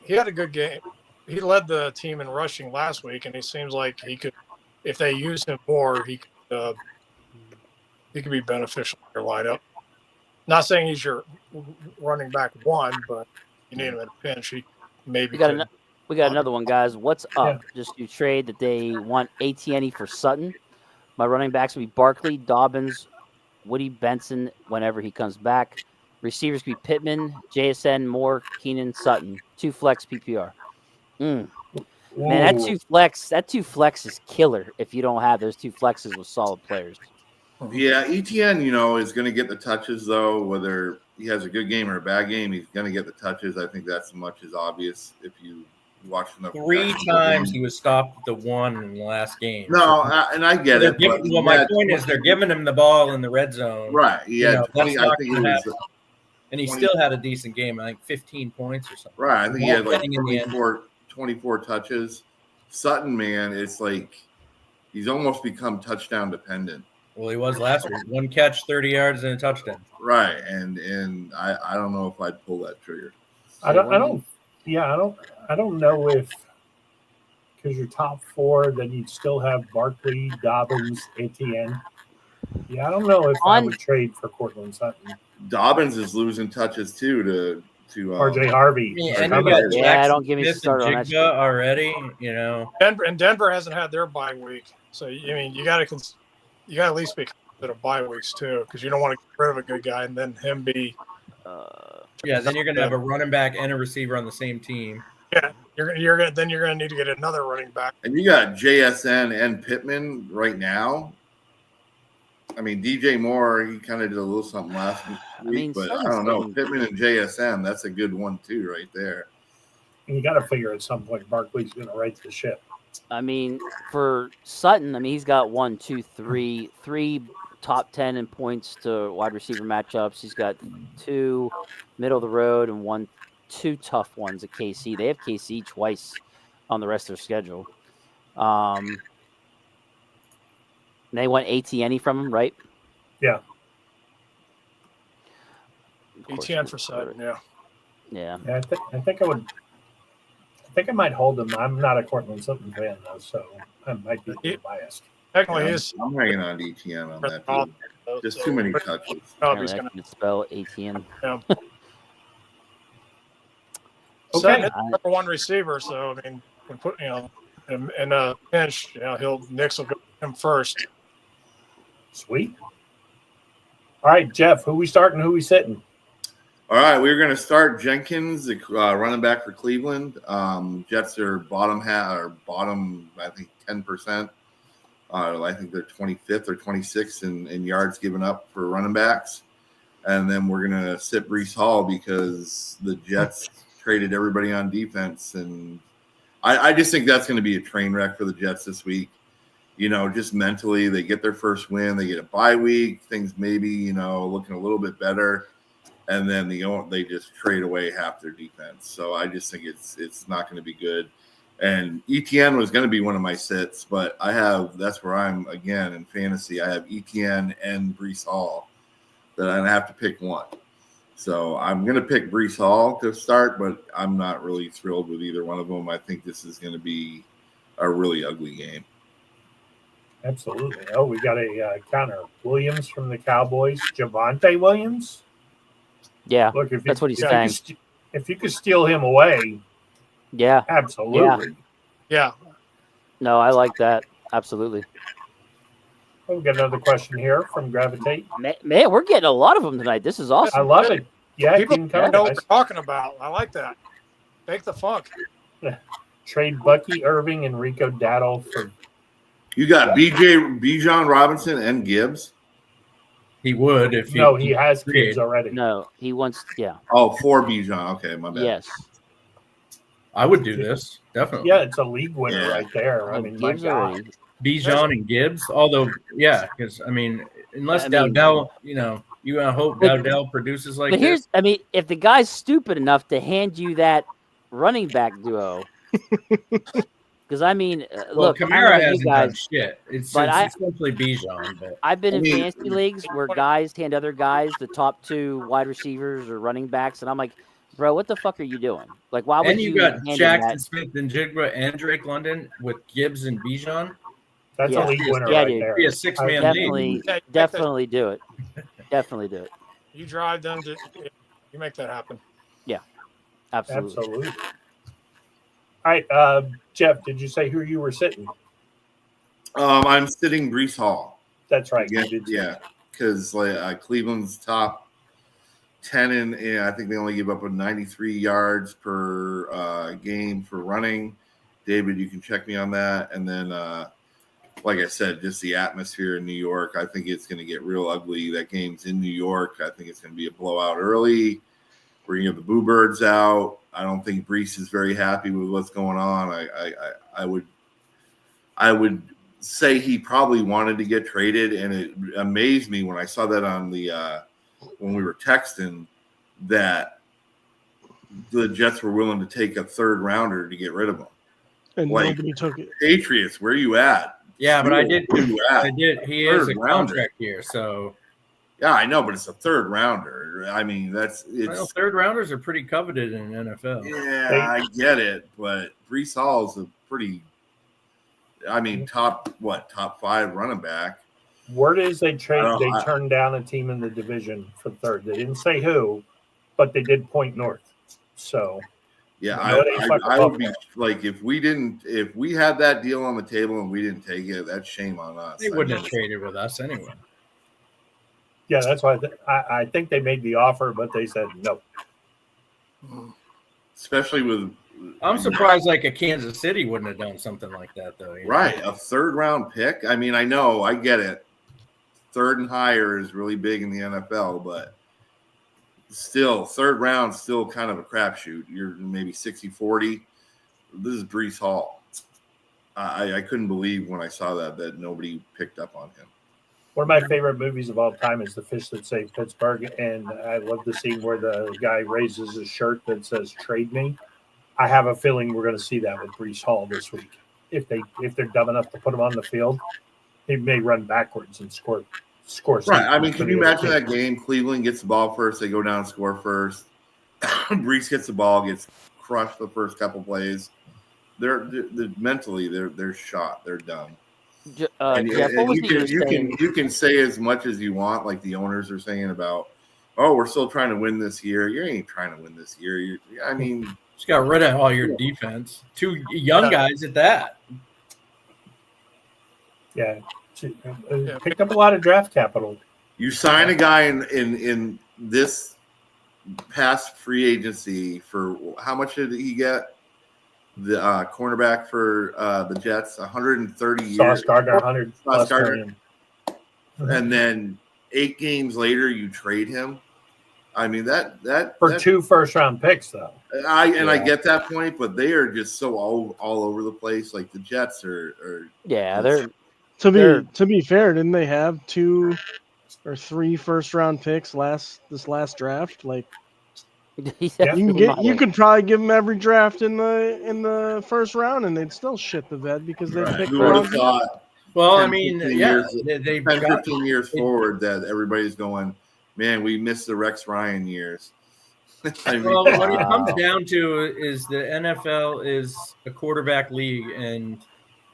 [SPEAKER 9] He had a good game. He led the team in rushing last week, and he seems like he could, if they use him more, he could be beneficial in your lineup. Not saying he's your running back 1, but you need him at a pinch. He maybe
[SPEAKER 7] we got another one, guys. What's up? Yeah. Just you trade that they want ATNE for Sutton. My running backs will be Barkley, Dobbins, Woody Benson whenever he comes back. Receivers be Pittman, JSN, Moore, Keenan, Sutton. 2 flex PPR. Man, that 2 flex is killer if you don't have those 2 flexes with solid players.
[SPEAKER 8] Yeah, ETN, is going to get the touches, though. Whether he has a good game or a bad game, he's going to get the touches. I think that's much as obvious if you watch enough.
[SPEAKER 10] 3 times he was stopped at the 1 in the last game.
[SPEAKER 8] No, and I get it.
[SPEAKER 10] My point is they're giving him the ball in the red zone.
[SPEAKER 8] Right. Yeah, 20, I think it was.
[SPEAKER 10] And he still had a decent game, I think 15 points or something.
[SPEAKER 8] Right. I think he had like 24 touches. Sutton, man, it's like he's almost become touchdown dependent.
[SPEAKER 10] Well, he was last week. 1 catch, 30 yards, and a touchdown.
[SPEAKER 8] Right, and I don't know if I'd pull that trigger.
[SPEAKER 6] I don't know if, because your top 4, then you'd still have Barkley, Dobbins, ATN. Yeah, I don't know if I would trade for Cortland Sutton.
[SPEAKER 8] Dobbins is losing touches too to
[SPEAKER 6] RJ Harvey.
[SPEAKER 10] Yeah, and you got
[SPEAKER 7] Jackson, don't get me started on that
[SPEAKER 10] already.
[SPEAKER 9] Denver hasn't had their bye week, so I mean you got to at least be considerate of bye weeks too, because you don't want to get rid of a good guy and then him be.
[SPEAKER 10] Then you're going to have a running back and a receiver on the same team.
[SPEAKER 9] Yeah, you're going to need to get another running back.
[SPEAKER 8] And you got JSN and Pittman right now. I mean, DJ Moore, he kind of did a little something last week, but I don't know. Pittman and JSN, that's a good one too, right there.
[SPEAKER 6] And you got to figure at some point Barkley's going to right the ship.
[SPEAKER 7] I mean, for Sutton, he's got 3 top 10 in points to wide receiver matchups. He's got 2 middle of the road and 2 tough ones at KC. They have KC twice on the rest of their schedule. And they want ATN from him, right?
[SPEAKER 6] Yeah.
[SPEAKER 9] ETN for Sutton, yeah.
[SPEAKER 7] Yeah.
[SPEAKER 6] I think I would. I think I might hold him. I'm not a Cortland Sutton fan though, so I might be a little biased.
[SPEAKER 9] Technically,
[SPEAKER 8] I'm hanging on to ETN on that too. Just too many touches.
[SPEAKER 7] Apparently I can spell ATN.
[SPEAKER 9] Yeah.
[SPEAKER 6] Okay.
[SPEAKER 9] Sutton is the number one receiver, so I mean, we put in a pinch, Nix will go him first.
[SPEAKER 6] Sweet. All right, Jeff. Who we starting? Who we sitting?
[SPEAKER 8] All right, we're going to start Jenkins, running back for Cleveland. Jets are bottom, I think 10%. I think they're 25th or 26th in yards given up for running backs. And then we're going to sit Breece Hall because the Jets traded everybody on defense. And I just think that's going to be a train wreck for the Jets this week. Just mentally, they get their first win. They get a bye week. Things maybe, looking a little bit better. And then they just trade away half their defense. So I just think it's not going to be good. And ETN was going to be one of my sits, but that's where I'm again in fantasy. I have ETN and Breece Hall that I have to pick one. So I'm going to pick Breece Hall to start, but I'm not really thrilled with either one of them. I think this is going to be a really ugly game.
[SPEAKER 6] Absolutely. Oh, we got a counter. Williams from the Cowboys. Javonte Williams.
[SPEAKER 7] Yeah,
[SPEAKER 6] look,
[SPEAKER 7] that's what he's saying.
[SPEAKER 6] If you could steal him away,
[SPEAKER 7] yeah,
[SPEAKER 6] absolutely.
[SPEAKER 9] Yeah.
[SPEAKER 7] No, I like that. Absolutely.
[SPEAKER 6] Oh, we got another question here from Gravitate.
[SPEAKER 7] Man, we're getting a lot of them tonight. This is awesome.
[SPEAKER 6] I love it. Yeah,
[SPEAKER 9] people
[SPEAKER 6] know
[SPEAKER 9] what they're talking about. I like that. Fake the funk.
[SPEAKER 6] Trade Bucky Irving and Rico Dowdle for.
[SPEAKER 8] You got Bijan Robinson and Gibbs.
[SPEAKER 10] He would if
[SPEAKER 6] he has Gibbs already.
[SPEAKER 7] No, he wants
[SPEAKER 8] for Bijan. Okay, my bad.
[SPEAKER 7] Yes.
[SPEAKER 10] I would do this, definitely.
[SPEAKER 6] Yeah, it's a league winner right there. I mean, my God.
[SPEAKER 10] Bijan and Gibbs, although, because, I mean, unless Dowdell, you hope Dowdell produces like this.
[SPEAKER 7] If the guy's stupid enough to hand you that running back duo, because look,
[SPEAKER 10] Kamara hasn't done shit. It's essentially Bijan. But
[SPEAKER 7] I've been in fantasy leagues where guys hand other guys the top two wide receivers or running backs, and I'm like, bro, what the fuck are you doing? Like, why would you?
[SPEAKER 10] And you got Jackson Smith and Jigba and Drake London with Gibbs and Bijan.
[SPEAKER 6] That's a league winner right there.
[SPEAKER 10] Be a 6-man league.
[SPEAKER 7] Definitely do it. Definitely do it.
[SPEAKER 9] You drive them you make that happen.
[SPEAKER 7] Yeah, absolutely.
[SPEAKER 6] All right, Jeff, did you say who you were sitting?
[SPEAKER 8] I'm sitting Breece Hall.
[SPEAKER 6] That's right.
[SPEAKER 8] Yeah, because Cleveland's top 10 and I think they only give up 93 yards per game for running. David, you can check me on that. And then, like I said, just the atmosphere in New York, I think it's going to get real ugly. That game's in New York. I think it's going to be a blowout early. We're going to have the Boo Birds out. I don't think Breece is very happy with what's going on. I would say he probably wanted to get traded, and it amazed me when I saw that on the when we were texting that the Jets were willing to take a third rounder to get rid of him.
[SPEAKER 11] And nobody took it.
[SPEAKER 8] Patriots, where you at?
[SPEAKER 10] Yeah, but I did. He is a
[SPEAKER 8] Third
[SPEAKER 10] contract here, so.
[SPEAKER 8] Yeah, I know, but it's a third rounder. I mean,
[SPEAKER 10] third rounders are pretty coveted in NFL.
[SPEAKER 8] Yeah, I get it, but Breece Hall is a pretty, top 5 running back.
[SPEAKER 6] Word is they turned down a team in the division for third. They didn't say who, but they did point north. So
[SPEAKER 8] yeah, I would be like if we had that deal on the table and we didn't take it, that's shame on us.
[SPEAKER 10] They wouldn't have traded with us anyway.
[SPEAKER 6] Yeah, that's why I think they made the offer, but they said no.
[SPEAKER 8] Especially with,
[SPEAKER 10] I'm surprised like a Kansas City wouldn't have done something like that though.
[SPEAKER 8] Right, a third round pick. I mean, I get it. Third and higher is really big in the NFL, but still, third round still kind of a crapshoot. You're maybe 60-40. This is Breece Hall. I couldn't believe when I saw that nobody picked up on him.
[SPEAKER 6] One of my favorite movies of all time is The Fish That Saved Pittsburgh, and I love the scene where the guy raises his shirt that says "Trade Me." I have a feeling we're going to see that with Breece Hall this week. If they're dumb enough to put him on the field, he may run backwards and score.
[SPEAKER 8] Right. I mean, can you imagine that game? Cleveland gets the ball first. They go down and score first. Brees gets the ball, gets crushed the first couple plays. They're mentally they're shot. They're done.
[SPEAKER 7] Jeff, what was
[SPEAKER 8] you can say as much as you want, like the owners are saying about, oh, we're still trying to win this year. You ain't trying to win this year. I mean,
[SPEAKER 10] just got rid of all your defense. 2 young guys at that.
[SPEAKER 6] Yeah, picked up a lot of draft capital.
[SPEAKER 8] You sign a guy in this past free agency for how much did he get? The cornerback for the Jets, 130 years.
[SPEAKER 6] Sauce Gardner, 100 plus million.
[SPEAKER 8] And then 8 games later, you trade him. I mean that
[SPEAKER 6] for 2 first-round picks, though.
[SPEAKER 8] I get that point, but they are just so all over the place. Like the Jets are
[SPEAKER 7] they're
[SPEAKER 11] to be fair, didn't they have 2 or 3 first-round picks this last draft? Like you could probably give them every draft in the first round, and they'd still shit the bed because they picked the wrong.
[SPEAKER 8] Well, I mean, yeah, they've 15 years forward that everybody's going, man, we missed the Rex Ryan years.
[SPEAKER 10] I mean, well, what it comes down to is the NFL is a quarterback league, and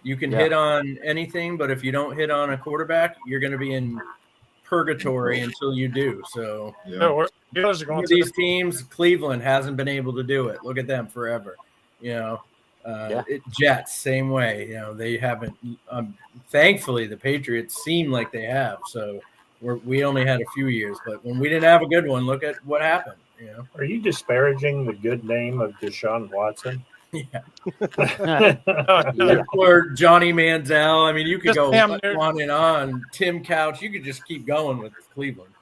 [SPEAKER 10] you can hit on anything, but if you don't hit on a quarterback, you're going to be in purgatory until you do. So these teams, Cleveland hasn't been able to do it. Look at them forever. Jets, same way. They haven't. Thankfully, the Patriots seem like they have. So we only had a few years, but when we didn't have a good one, look at what happened.
[SPEAKER 6] Are you disparaging the good name of Deshaun Watson?
[SPEAKER 10] Yeah. Or Johnny Manziel. I mean, you could go on and on. Tim Couch. You could just keep going with Cleveland.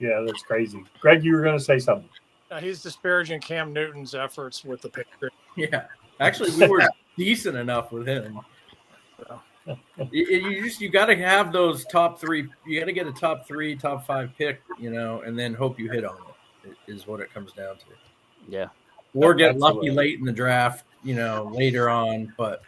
[SPEAKER 6] Yeah, that's crazy. Greg, you were going to say something.
[SPEAKER 9] He's disparaging Cam Newton's efforts with the Patriots.
[SPEAKER 10] Yeah, actually, we were decent enough with him. You got to have those top 3. You got to get a top 3, top 5 pick, and then hope you hit on it. Is what it comes down to.
[SPEAKER 7] Yeah.
[SPEAKER 10] Or get lucky late in the draft, later on. But,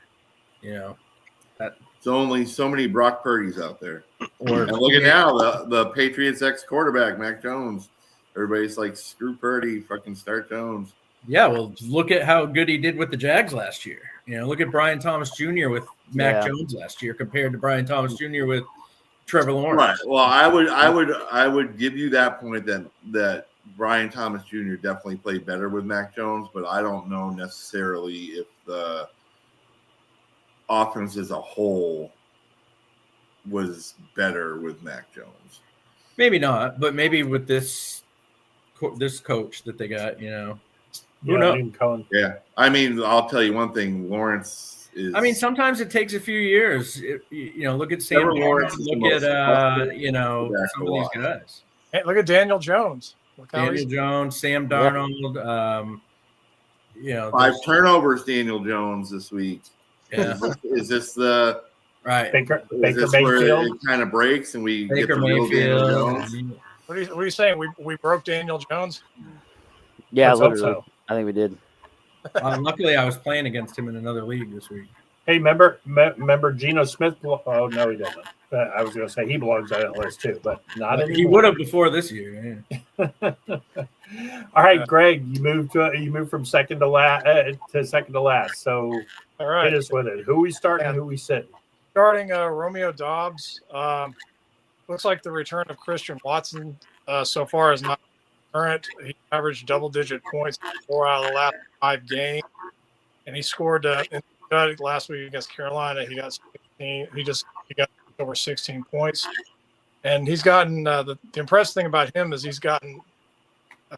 [SPEAKER 8] there's only so many Brock Purdy's out there. And look at now, the Patriots ex-quarterback, Mac Jones. Everybody's like, screw Purdy, fucking start Jones.
[SPEAKER 10] Yeah, well, look at how good he did with the Jags last year. Look at Brian Thomas Jr. with Mac Jones last year compared to Brian Thomas Jr. with Trevor Lawrence.
[SPEAKER 8] Right. Well, I would give you that point that Brian Thomas Jr. definitely played better with Mac Jones, but I don't know necessarily if the offense as a whole was better with Mac Jones.
[SPEAKER 10] Maybe not, but maybe with this coach that they got, who knows?
[SPEAKER 8] Yeah, I mean, I'll tell you one thing, Lawrence is. I
[SPEAKER 10] mean, sometimes it takes a few years. Look at Sam Lawrence. Look at some of these guys.
[SPEAKER 9] Hey, look at Daniel Jones.
[SPEAKER 10] Daniel Jones, Sam Darnold.
[SPEAKER 8] 5 turnovers, Daniel Jones this week.
[SPEAKER 10] Yeah,
[SPEAKER 8] is this the
[SPEAKER 6] right?
[SPEAKER 8] Baker Mayfield. It kind of breaks, and we
[SPEAKER 10] Baker
[SPEAKER 8] get the real Daniel Jones.
[SPEAKER 9] What are you saying? We broke Daniel Jones?
[SPEAKER 7] Yeah, literally. I think we did.
[SPEAKER 10] Luckily, I was playing against him in another league this week.
[SPEAKER 6] Hey, remember Geno Smith? Oh no, he doesn't. I was going to say he belongs on that list too, but not anymore.
[SPEAKER 10] He would have before this year.
[SPEAKER 6] Yeah. All right, Greg, you moved from second to last. So,
[SPEAKER 9] all right,
[SPEAKER 6] hit us with it. Who we starting? Who we sitting?
[SPEAKER 9] Starting Romeo Dobbs. Looks like the return of Christian Watson so far is not current. He averaged double-digit points in 4 out of the last 5 games, and he scored last week against Carolina. He got 16. He got over 16 points, and he's gotten the impressive thing about him is he's gotten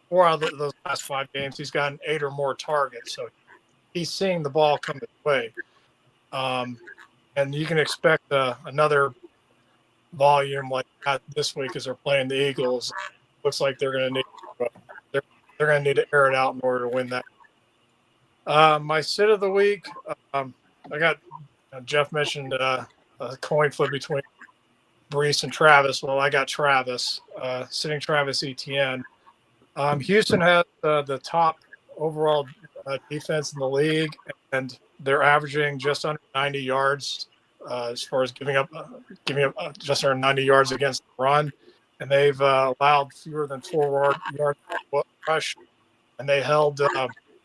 [SPEAKER 9] 4 out of those last 5 games. He's gotten 8 or more targets, so he's seeing the ball come his way, and you can expect another volume like that this week as they're playing the Eagles. Looks like they're going to need to air it out in order to win that. My sit of the week, I got Jeff mentioned a coin flip between Brees and Travis. Well, I got Travis, sitting Travis Etienne. Houston has the top overall defense in the league, and they're averaging just under 90 yards as far as giving up just under 90 yards against the run, and they've allowed fewer than 4 yards rush, and they held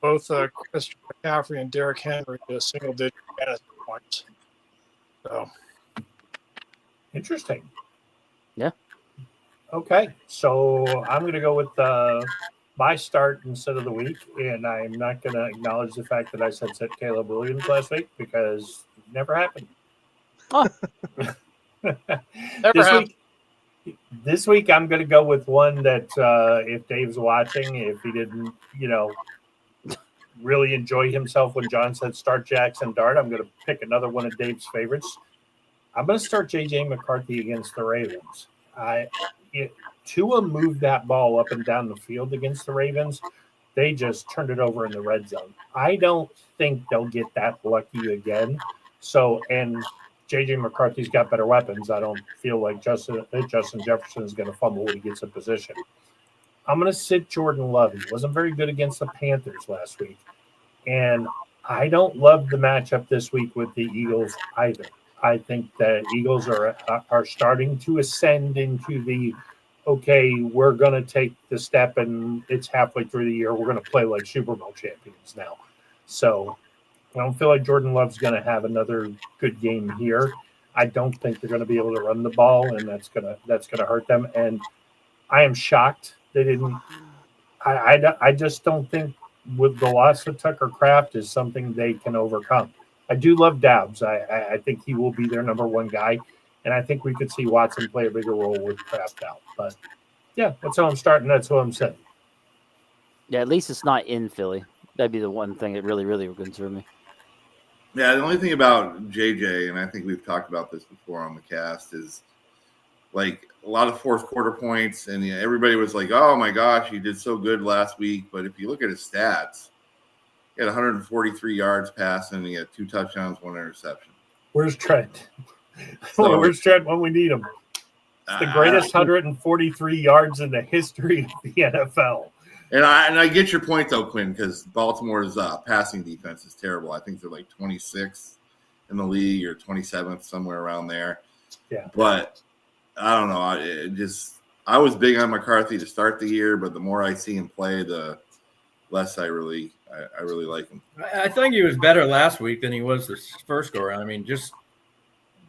[SPEAKER 9] both Chris McCaffrey and Derrick Henry to single-digit fantasy points. So
[SPEAKER 6] interesting.
[SPEAKER 7] Yeah.
[SPEAKER 6] Okay, so I'm going to go with my start instead of the week, and I'm not going to acknowledge the fact that I said set Caleb Williams last week because it never happened.
[SPEAKER 7] Oh.
[SPEAKER 6] This week I'm going to go with one that if Dave's watching, if he didn't, really enjoy himself when John said start Jackson Dart, I'm going to pick another one of Dave's favorites. I'm going to start J.J. McCarthy against the Ravens. Tua moved that ball up and down the field against the Ravens. They just turned it over in the red zone. I don't think they'll get that lucky again. So, and J.J. McCarthy's got better weapons. I don't feel like Justin Jefferson is going to fumble when he gets in position. I'm going to sit Jordan Love. He wasn't very good against the Panthers last week. And I don't love the matchup this week with the Eagles either. I think the Eagles are starting to ascend into the, okay, we're going to take the step and it's halfway through the year. We're going to play like Super Bowl champions now. So I don't feel like Jordan Love's going to have another good game here. I don't think they're going to be able to run the ball, and that's going to hurt them. And I am shocked they didn't. I just don't think with the loss of Tucker Kraft is something they can overcome. I do love Doubs. I think he will be their number one guy, and I think we could see Watson play a bigger role with Kraft out. But yeah, that's how I'm starting. That's what I'm saying.
[SPEAKER 7] Yeah, at least it's not in Philly. That'd be the one thing that really, really would concern me.
[SPEAKER 8] Yeah, the only thing about JJ, and I think we've talked about this before on the cast, is like a lot of fourth quarter points, and everybody was like, "Oh my gosh, he did so good last week." But if you look at his stats, he had 143 yards passing, and he had 2 touchdowns, 1 interception.
[SPEAKER 6] Where's Trent? Where's Trent when we need him? It's the greatest 143 yards in the history of the NFL.
[SPEAKER 8] And I get your point though, Quinn, because Baltimore's passing defense is terrible. I think they're like 26th in the league or 27th, somewhere around there.
[SPEAKER 6] Yeah.
[SPEAKER 8] But I don't know. I was big on McCarthy to start the year, but the more I see him play, the less I really like him.
[SPEAKER 10] I think he was better last week than he was the first go around. I mean, just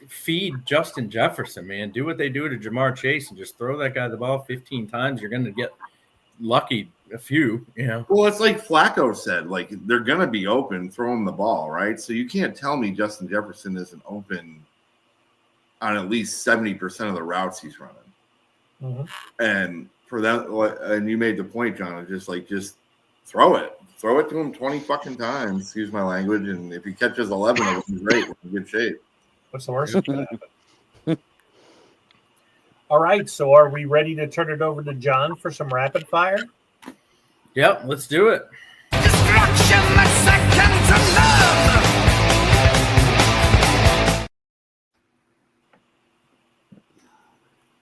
[SPEAKER 10] feed Justin Jefferson, man. Do what they do to Jamar Chase and just throw that guy the ball 15 times. You're going to get lucky a few,
[SPEAKER 8] Well, it's like Flacco said, like they're going to be open, throw him the ball, right? So you can't tell me Justin Jefferson isn't open on at least 70% of the routes he's running.
[SPEAKER 6] Mm-hmm.
[SPEAKER 8] And for that, and you made the point, John, just throw it to him 20 fucking times, excuse my language, and if he catches 11 of them, he's great. We're in good shape.
[SPEAKER 6] What's the worst that's going to happen? All right, so are we ready to turn it over to John for some rapid fire?
[SPEAKER 10] Yep, let's do it.
[SPEAKER 3] Destruction the second to none.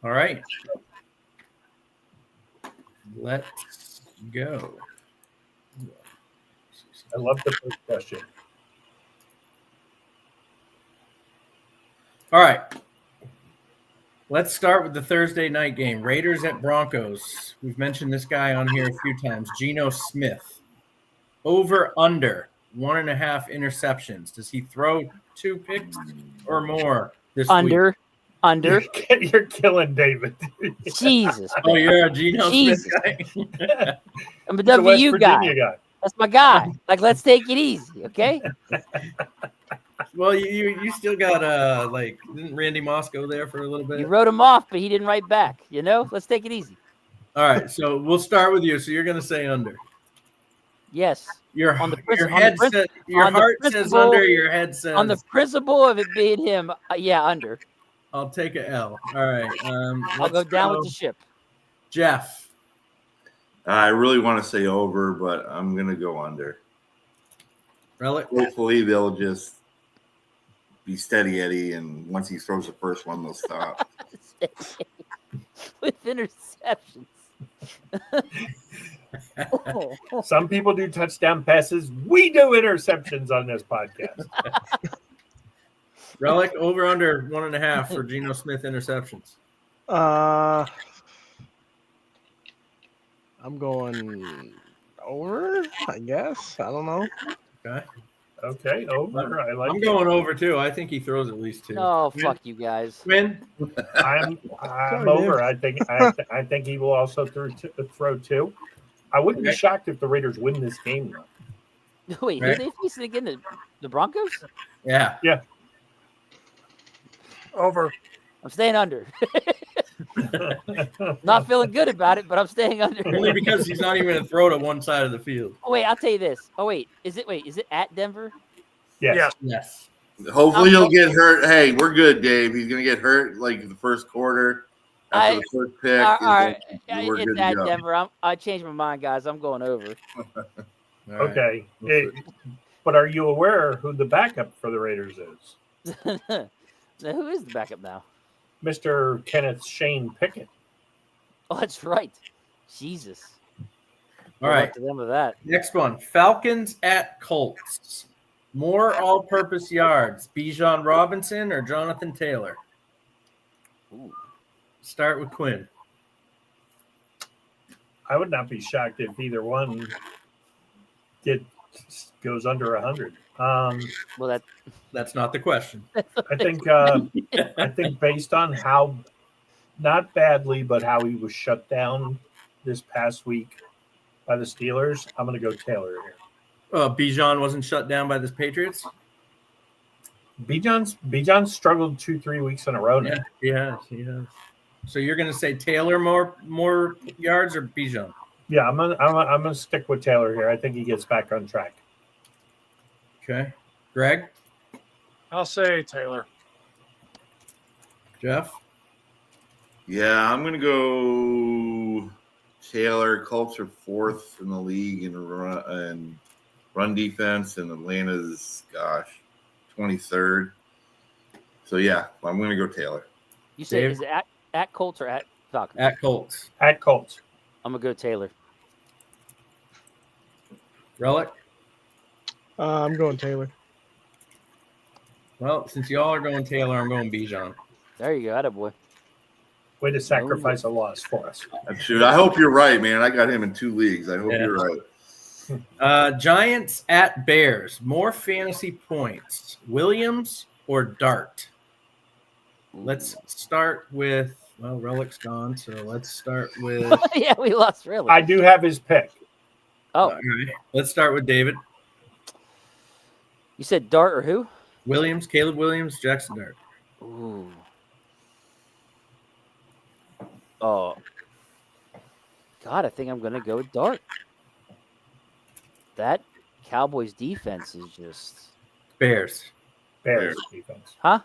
[SPEAKER 10] All right. Let's go.
[SPEAKER 6] I love the first question.
[SPEAKER 10] All right. Let's start with the Thursday night game. Raiders at Broncos. We've mentioned this guy on here a few times. Geno Smith. Over, under, 1.5 interceptions. Does he throw 2 picks or more this week?
[SPEAKER 7] Under.
[SPEAKER 6] You're killing David.
[SPEAKER 7] Jesus.
[SPEAKER 10] Oh, you're a Geno Smith guy?
[SPEAKER 7] I'm a W guy. That's my guy. Like, let's take it easy, okay?
[SPEAKER 10] Well, you still got didn't Randy Moss go there for a little bit?
[SPEAKER 7] You wrote him off, but he didn't write back. Let's take it easy.
[SPEAKER 10] All right, so we'll start with you. So you're going to say under.
[SPEAKER 7] Yes.
[SPEAKER 10] Your heart says under. Your head says
[SPEAKER 7] on the principle of it being him. Under.
[SPEAKER 10] I'll take a L. All right.
[SPEAKER 7] I'll go down with the ship.
[SPEAKER 10] Jeff.
[SPEAKER 8] I really want to say over, but I'm going to go under.
[SPEAKER 10] Relic.
[SPEAKER 8] Hopefully they'll just be steady Eddie, and once he throws the first one, they'll stop.
[SPEAKER 7] With interceptions.
[SPEAKER 6] Some people do touchdown passes. We do interceptions on this podcast.
[SPEAKER 10] Relic over under 1.5 for Geno Smith interceptions.
[SPEAKER 11] I'm going over, I guess. I don't know.
[SPEAKER 10] Okay.
[SPEAKER 6] Okay, over. I like
[SPEAKER 10] I'm
[SPEAKER 6] it.
[SPEAKER 10] going over too. I think he throws at least 2.
[SPEAKER 7] Oh, fuck you guys.
[SPEAKER 10] Win.
[SPEAKER 6] I'm
[SPEAKER 11] Sorry,
[SPEAKER 6] over.
[SPEAKER 11] Dave.
[SPEAKER 6] I think he will also throw 2. I wouldn't be shocked if the Raiders win this game, though.
[SPEAKER 7] Wait,
[SPEAKER 10] Right.
[SPEAKER 7] who they facing again? The Broncos?
[SPEAKER 10] Yeah.
[SPEAKER 6] Yeah.
[SPEAKER 9] Over.
[SPEAKER 7] I'm staying under. Not feeling good about it, but I'm staying under.
[SPEAKER 10] Only because he's not even going to throw to one side of the field.
[SPEAKER 7] Oh, wait, I'll tell you this. Oh, wait, is it at Denver?
[SPEAKER 6] Yes.
[SPEAKER 10] Yes.
[SPEAKER 8] Hopefully he'll get hurt. Hey, we're good, Dave. He's gonna get hurt like the first quarter after the first pick.
[SPEAKER 7] All right,
[SPEAKER 8] we're good
[SPEAKER 7] it's
[SPEAKER 8] to
[SPEAKER 7] at
[SPEAKER 8] go.
[SPEAKER 7] Denver. I changed my mind, guys. I'm going over.
[SPEAKER 10] All right.
[SPEAKER 6] Okay. But are you aware who the backup for the Raiders is?
[SPEAKER 7] Now, who is the backup now?
[SPEAKER 6] Mr. Kenneth Shane Pickett.
[SPEAKER 7] Oh, that's right. Jesus.
[SPEAKER 10] All right.
[SPEAKER 7] To them with that.
[SPEAKER 10] Next one. Falcons at Colts. More all-purpose yards. Bijan Robinson or Jonathan Taylor?
[SPEAKER 7] Ooh.
[SPEAKER 10] Start with Quinn.
[SPEAKER 6] I would not be shocked if either one goes under 100.
[SPEAKER 7] Well,
[SPEAKER 10] that's not the question.
[SPEAKER 6] I think based on how, not badly, but how he was shut down this past week by the Steelers, I'm going to go Taylor here.
[SPEAKER 10] Bijan wasn't shut down by the Patriots?
[SPEAKER 6] Bijan struggled 2-3 weeks in a row now.
[SPEAKER 10] Yeah, he has. So you're going to say Taylor more yards or Bijan?
[SPEAKER 6] Yeah, I'm gonna stick with Taylor here. I think he gets back on track.
[SPEAKER 10] Okay. Greg?
[SPEAKER 9] I'll say Taylor.
[SPEAKER 10] Jeff?
[SPEAKER 8] Yeah, I'm gonna go Taylor. Colts are 4th in the league in run defense, and Atlanta's 23rd. So yeah, I'm gonna go Taylor.
[SPEAKER 7] you say is it at Colts or at Falcons?
[SPEAKER 10] At Colts.
[SPEAKER 6] At Colts.
[SPEAKER 7] I'm gonna go Taylor.
[SPEAKER 10] Relic?
[SPEAKER 11] I'm going Taylor.
[SPEAKER 10] Well, since y'all are going Taylor, I'm going Bijan.
[SPEAKER 7] There you go, attaboy.
[SPEAKER 6] Way to sacrifice a loss for us.
[SPEAKER 8] Shoot, I hope you're right, man. I got him in 2 leagues. I hope you're right.
[SPEAKER 10] Giants at Bears. More fantasy points. Williams or Dart? Let's start with, well, Relic's gone, so let's start with.
[SPEAKER 7] Yeah, we lost Relic.
[SPEAKER 6] I do have his pick.
[SPEAKER 7] Oh.
[SPEAKER 10] All right. Let's start with David.
[SPEAKER 7] You said Dart or who?
[SPEAKER 10] Williams, Caleb Williams, Jackson Dart.
[SPEAKER 7] Ooh. Oh. God, I think I'm going to go with Dart. That Cowboys defense is just...
[SPEAKER 10] Bears.
[SPEAKER 6] Bears defense.
[SPEAKER 7] Huh?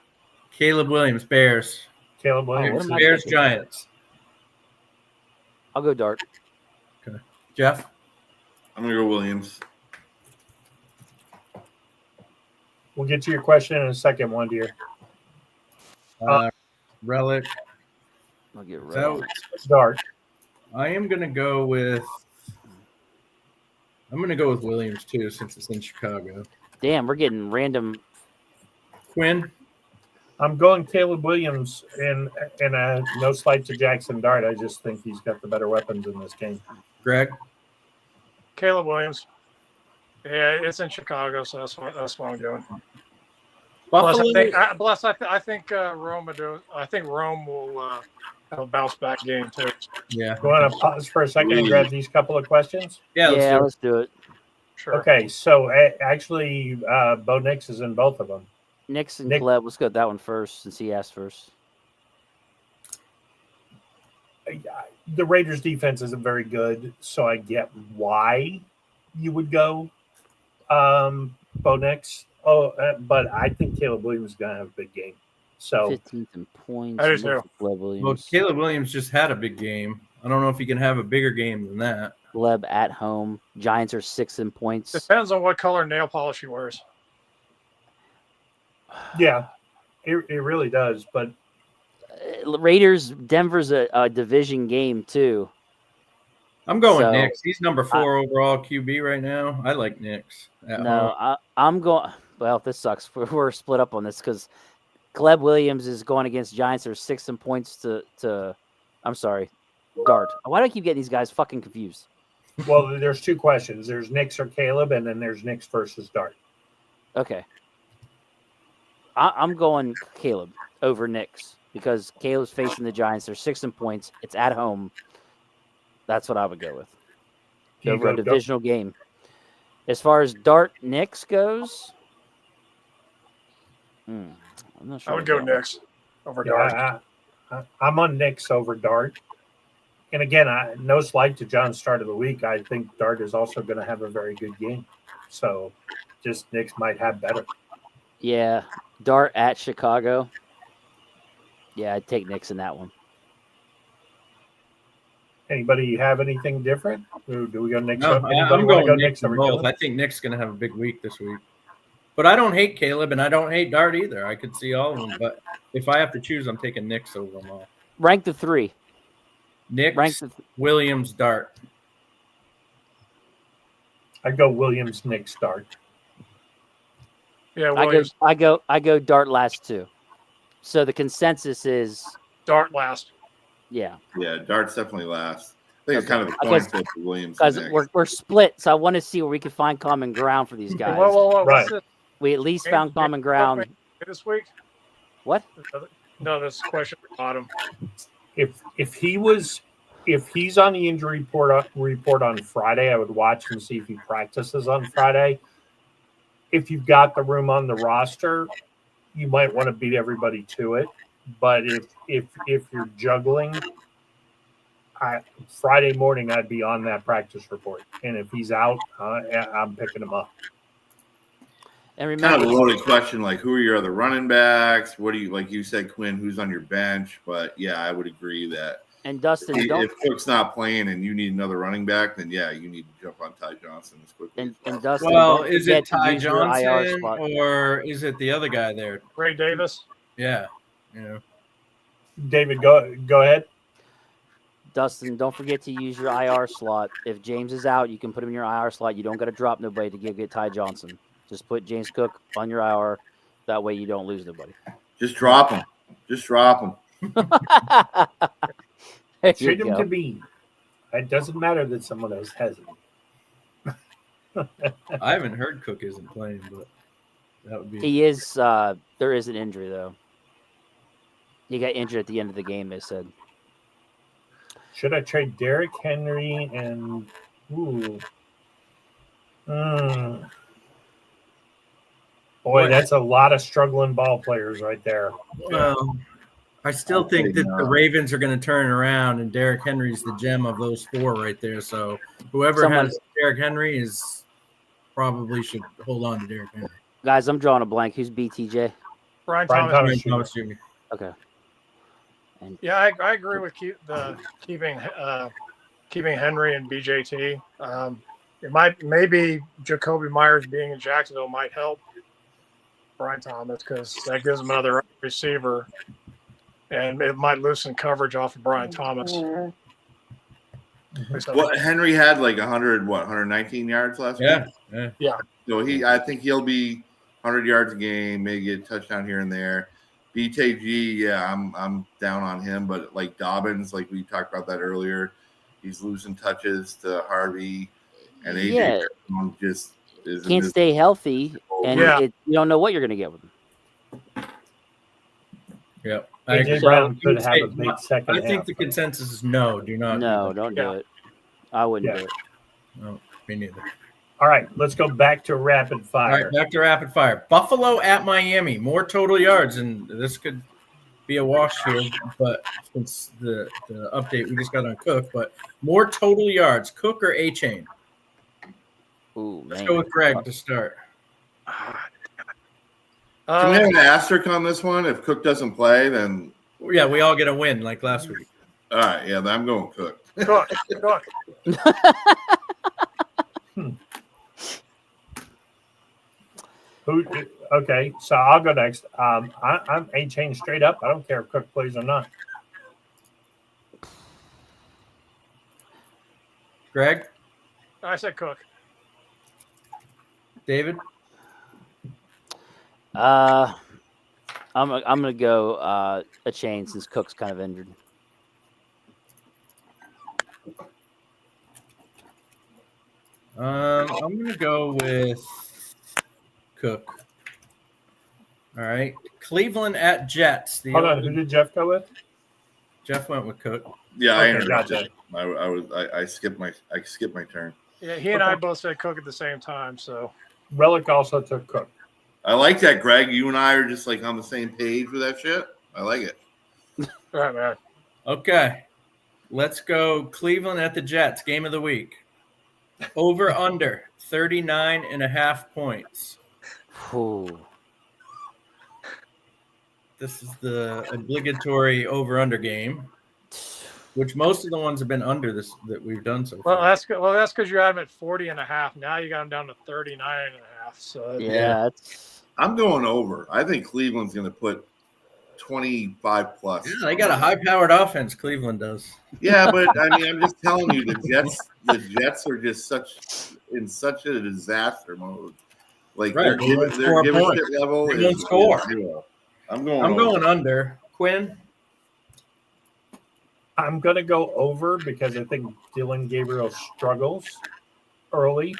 [SPEAKER 10] Caleb Williams, Bears.
[SPEAKER 6] Caleb Williams.
[SPEAKER 10] Bears, Giants.
[SPEAKER 7] I'll go Dart.
[SPEAKER 10] Okay. Jeff?
[SPEAKER 8] I'm going to go Williams.
[SPEAKER 6] We'll get to your question in a second, one dear.
[SPEAKER 10] Relic.
[SPEAKER 7] I'll get
[SPEAKER 10] So,
[SPEAKER 6] Dart.
[SPEAKER 10] I am going to go with... I'm going to go with Williams, too, since it's in Chicago.
[SPEAKER 7] Damn, we're getting random...
[SPEAKER 10] Quinn?
[SPEAKER 6] I'm going Caleb Williams, and no slight to Jackson Dart. I just think he's got the better weapons in this game.
[SPEAKER 10] Greg?
[SPEAKER 9] Caleb Williams. Yeah, it's in Chicago, so that's what I'm doing.
[SPEAKER 10] Buffalo.
[SPEAKER 9] I think Rome will have a bounce back game too.
[SPEAKER 10] Yeah.
[SPEAKER 6] You want to pause for a second and grab these couple of questions?
[SPEAKER 10] Yeah,
[SPEAKER 7] let's do it.
[SPEAKER 9] Sure.
[SPEAKER 6] Okay, so actually, Bo Nix is in both of them.
[SPEAKER 7] Nix and Gleb, let's go with that one first since he asked first.
[SPEAKER 6] The Raiders' defense isn't very good, so I get why you would go Bo Nix. But I think Caleb Williams is going to have a big game. So
[SPEAKER 7] 15th in points.
[SPEAKER 9] I do too.
[SPEAKER 7] Gleb Williams.
[SPEAKER 10] Well, Caleb Williams just had a big game. I don't know if he can have a bigger game than that.
[SPEAKER 7] Gleb at home. Giants are 6th in points.
[SPEAKER 9] Depends on what color nail polish he wears.
[SPEAKER 6] Yeah, it really does. But
[SPEAKER 7] Raiders, Denver's a division game too.
[SPEAKER 10] I'm going
[SPEAKER 7] So,
[SPEAKER 10] Knicks. He's number 4 overall QB right now. I like Knicks.
[SPEAKER 7] I'm going. Well, this sucks. We're split up on this because Gleb Williams is going against Giants. They're 6 in points to. I'm sorry, Dart. Why do I keep getting these guys fucking confused?
[SPEAKER 6] Well, there's 2 questions. There's Knicks or Caleb, and then there's Knicks versus Dart.
[SPEAKER 7] Okay. I'm going Caleb over Knicks because Caleb's facing the Giants. They're 6 in points. It's at home. That's what I would go with. Over a divisional game. As far as Dart Knicks goes, I'm not sure.
[SPEAKER 9] I would go Knicks over Dart.
[SPEAKER 6] I'm on Knicks over Dart. And again, no slight to John's start of the week. I think Dart is also going to have a very good game. So just Knicks might have better.
[SPEAKER 7] Yeah. Dart at Chicago. Yeah, I'd take Knicks in that one.
[SPEAKER 6] Anybody have anything different? Do we go Knicks?
[SPEAKER 10] No,
[SPEAKER 6] I'm
[SPEAKER 10] going Knicks over both. I think Nick's going to have a big week this week. But I don't hate Caleb, and I don't hate Dart either. I could see all of them. But if I have to choose, I'm taking Knicks over them all.
[SPEAKER 7] Rank the 3.
[SPEAKER 10] Knicks, Williams, Dart.
[SPEAKER 6] I go Williams, Knicks, Dart.
[SPEAKER 9] Yeah, Williams.
[SPEAKER 7] I go Dart last 2. So the consensus is
[SPEAKER 9] Dart last.
[SPEAKER 7] Yeah.
[SPEAKER 8] Yeah, Dart's definitely last. I think it's kind of the coin flip for Williams.
[SPEAKER 7] Because we're split, so I want to see where we can find common ground for these guys.
[SPEAKER 9] Whoa,
[SPEAKER 6] right.
[SPEAKER 7] We at least found common ground.
[SPEAKER 9] This week?
[SPEAKER 7] What?
[SPEAKER 9] No, this question for Bottom.
[SPEAKER 6] If he's on the injury report on Friday, I would watch and see if he practices on Friday. If you've got the room on the roster, you might want to beat everybody to it. But if you're juggling, Friday morning I'd be on that practice report, and if he's out, I'm picking him up.
[SPEAKER 7] And remember,
[SPEAKER 8] kind of a loaded question, like who are your other running backs? What do you like? You said Quinn, who's on your bench? But yeah, I would agree that.
[SPEAKER 7] And Dustin,
[SPEAKER 8] if Cook's not playing and you need another running back, then yeah, you need to jump on Ty Johnson as quickly.
[SPEAKER 7] And Dustin,
[SPEAKER 10] well, is it Ty Johnson or is it the other guy there,
[SPEAKER 9] Ray Davis?
[SPEAKER 10] Yeah. Yeah.
[SPEAKER 6] David, go ahead.
[SPEAKER 7] Dustin, don't forget to use your IR slot. If James is out, you can put him in your IR slot. You don't got to drop nobody to get Ty Johnson. Just put James Cook on your IR. That way you don't lose nobody.
[SPEAKER 8] Just drop him. Just drop him.
[SPEAKER 6] Treat him to be. It doesn't matter that someone else has him.
[SPEAKER 10] I haven't heard Cook isn't playing, but that would be.
[SPEAKER 7] He is. There is an injury though. He got injured at the end of the game. They said.
[SPEAKER 6] Should I trade Derrick Henry and? Boy, that's a lot of struggling ball players right there.
[SPEAKER 10] Well, I still think that the Ravens are going to turn around, and Derrick Henry's the gem of those 4 right there. So whoever has Derrick Henry is probably should hold on to Derrick Henry.
[SPEAKER 7] Guys, I'm drawing a blank. Who's BTJ?
[SPEAKER 9] Brian Thomas
[SPEAKER 10] Jr.
[SPEAKER 7] Okay.
[SPEAKER 9] Yeah, I agree with keeping Henry and BJT. Maybe Jacoby Myers being in Jacksonville might help Brian Thomas because that gives him another receiver, and it might loosen coverage off of Brian Thomas.
[SPEAKER 8] What Henry had like 119 yards last week.
[SPEAKER 9] Yeah.
[SPEAKER 8] So I think he'll be 100 yards a game, maybe get a touchdown here and there. BTG, yeah, I'm down on him, but like Dobbins, like we talked about that earlier, he's losing touches to Harvey, and AJ just
[SPEAKER 7] can't stay healthy, and you don't know what you're going to get with him.
[SPEAKER 10] Yeah,
[SPEAKER 6] I think
[SPEAKER 10] the consensus is no. Do not.
[SPEAKER 7] No, don't do it. I wouldn't do it.
[SPEAKER 10] No, me neither.
[SPEAKER 6] All right, let's go back to rapid fire.
[SPEAKER 10] All right, back to rapid fire. Buffalo at Miami, more total yards, and this could be a wash here, but since the update we just got on Cook, but more total yards, Cook or A-Chain?
[SPEAKER 7] Ooh,
[SPEAKER 10] Let's go with Greg to start.
[SPEAKER 8] Can we have an asterisk on this one? If Cook doesn't play, then
[SPEAKER 10] yeah, we all get a win like last week.
[SPEAKER 8] All right, yeah, then I'm going Cook.
[SPEAKER 9] Cook.
[SPEAKER 6] Okay, so I'll go next. I'm A-Chain straight up. I don't care if Cook plays or not.
[SPEAKER 10] Greg?
[SPEAKER 9] I said Cook.
[SPEAKER 10] David?
[SPEAKER 7] I'm I'm gonna go a chain since Cook's kind of injured.
[SPEAKER 10] I'm gonna go with Cook. All right, Cleveland at Jets.
[SPEAKER 6] Hold on, who did Jeff go with?
[SPEAKER 10] Jeff went with Cook.
[SPEAKER 8] Yeah, I
[SPEAKER 6] Okay,
[SPEAKER 8] interrupted.
[SPEAKER 6] gotcha.
[SPEAKER 8] I skipped my turn.
[SPEAKER 9] Yeah, he and I both said Cook at the same time. So
[SPEAKER 6] Relic also took Cook.
[SPEAKER 8] I like that, Greg. You and I are just like on the same page with that shit. I like it.
[SPEAKER 9] all right, man.
[SPEAKER 10] Okay, let's go Cleveland at the Jets. Game of the week. Over under 39.5 points.
[SPEAKER 7] Ooh.
[SPEAKER 10] This is the obligatory over-under game, which most of the ones have been under this that we've done so far.
[SPEAKER 9] That's good. Well, that's because you had him at 40.5. Now you got him down to 39.5. So
[SPEAKER 7] Yeah,
[SPEAKER 8] I'm going over. I think Cleveland's going to put 25 plus.
[SPEAKER 10] Yeah, they got a high-powered offense. Cleveland does.
[SPEAKER 8] Yeah, but I mean, I'm just telling you, the Jets are just such a disaster mode. Like
[SPEAKER 10] Right.
[SPEAKER 8] their given level
[SPEAKER 10] They won't score.
[SPEAKER 8] Zero. I'm
[SPEAKER 10] going under. Quinn?
[SPEAKER 6] I'm going to go over because I think Dylan Gabriel struggles early.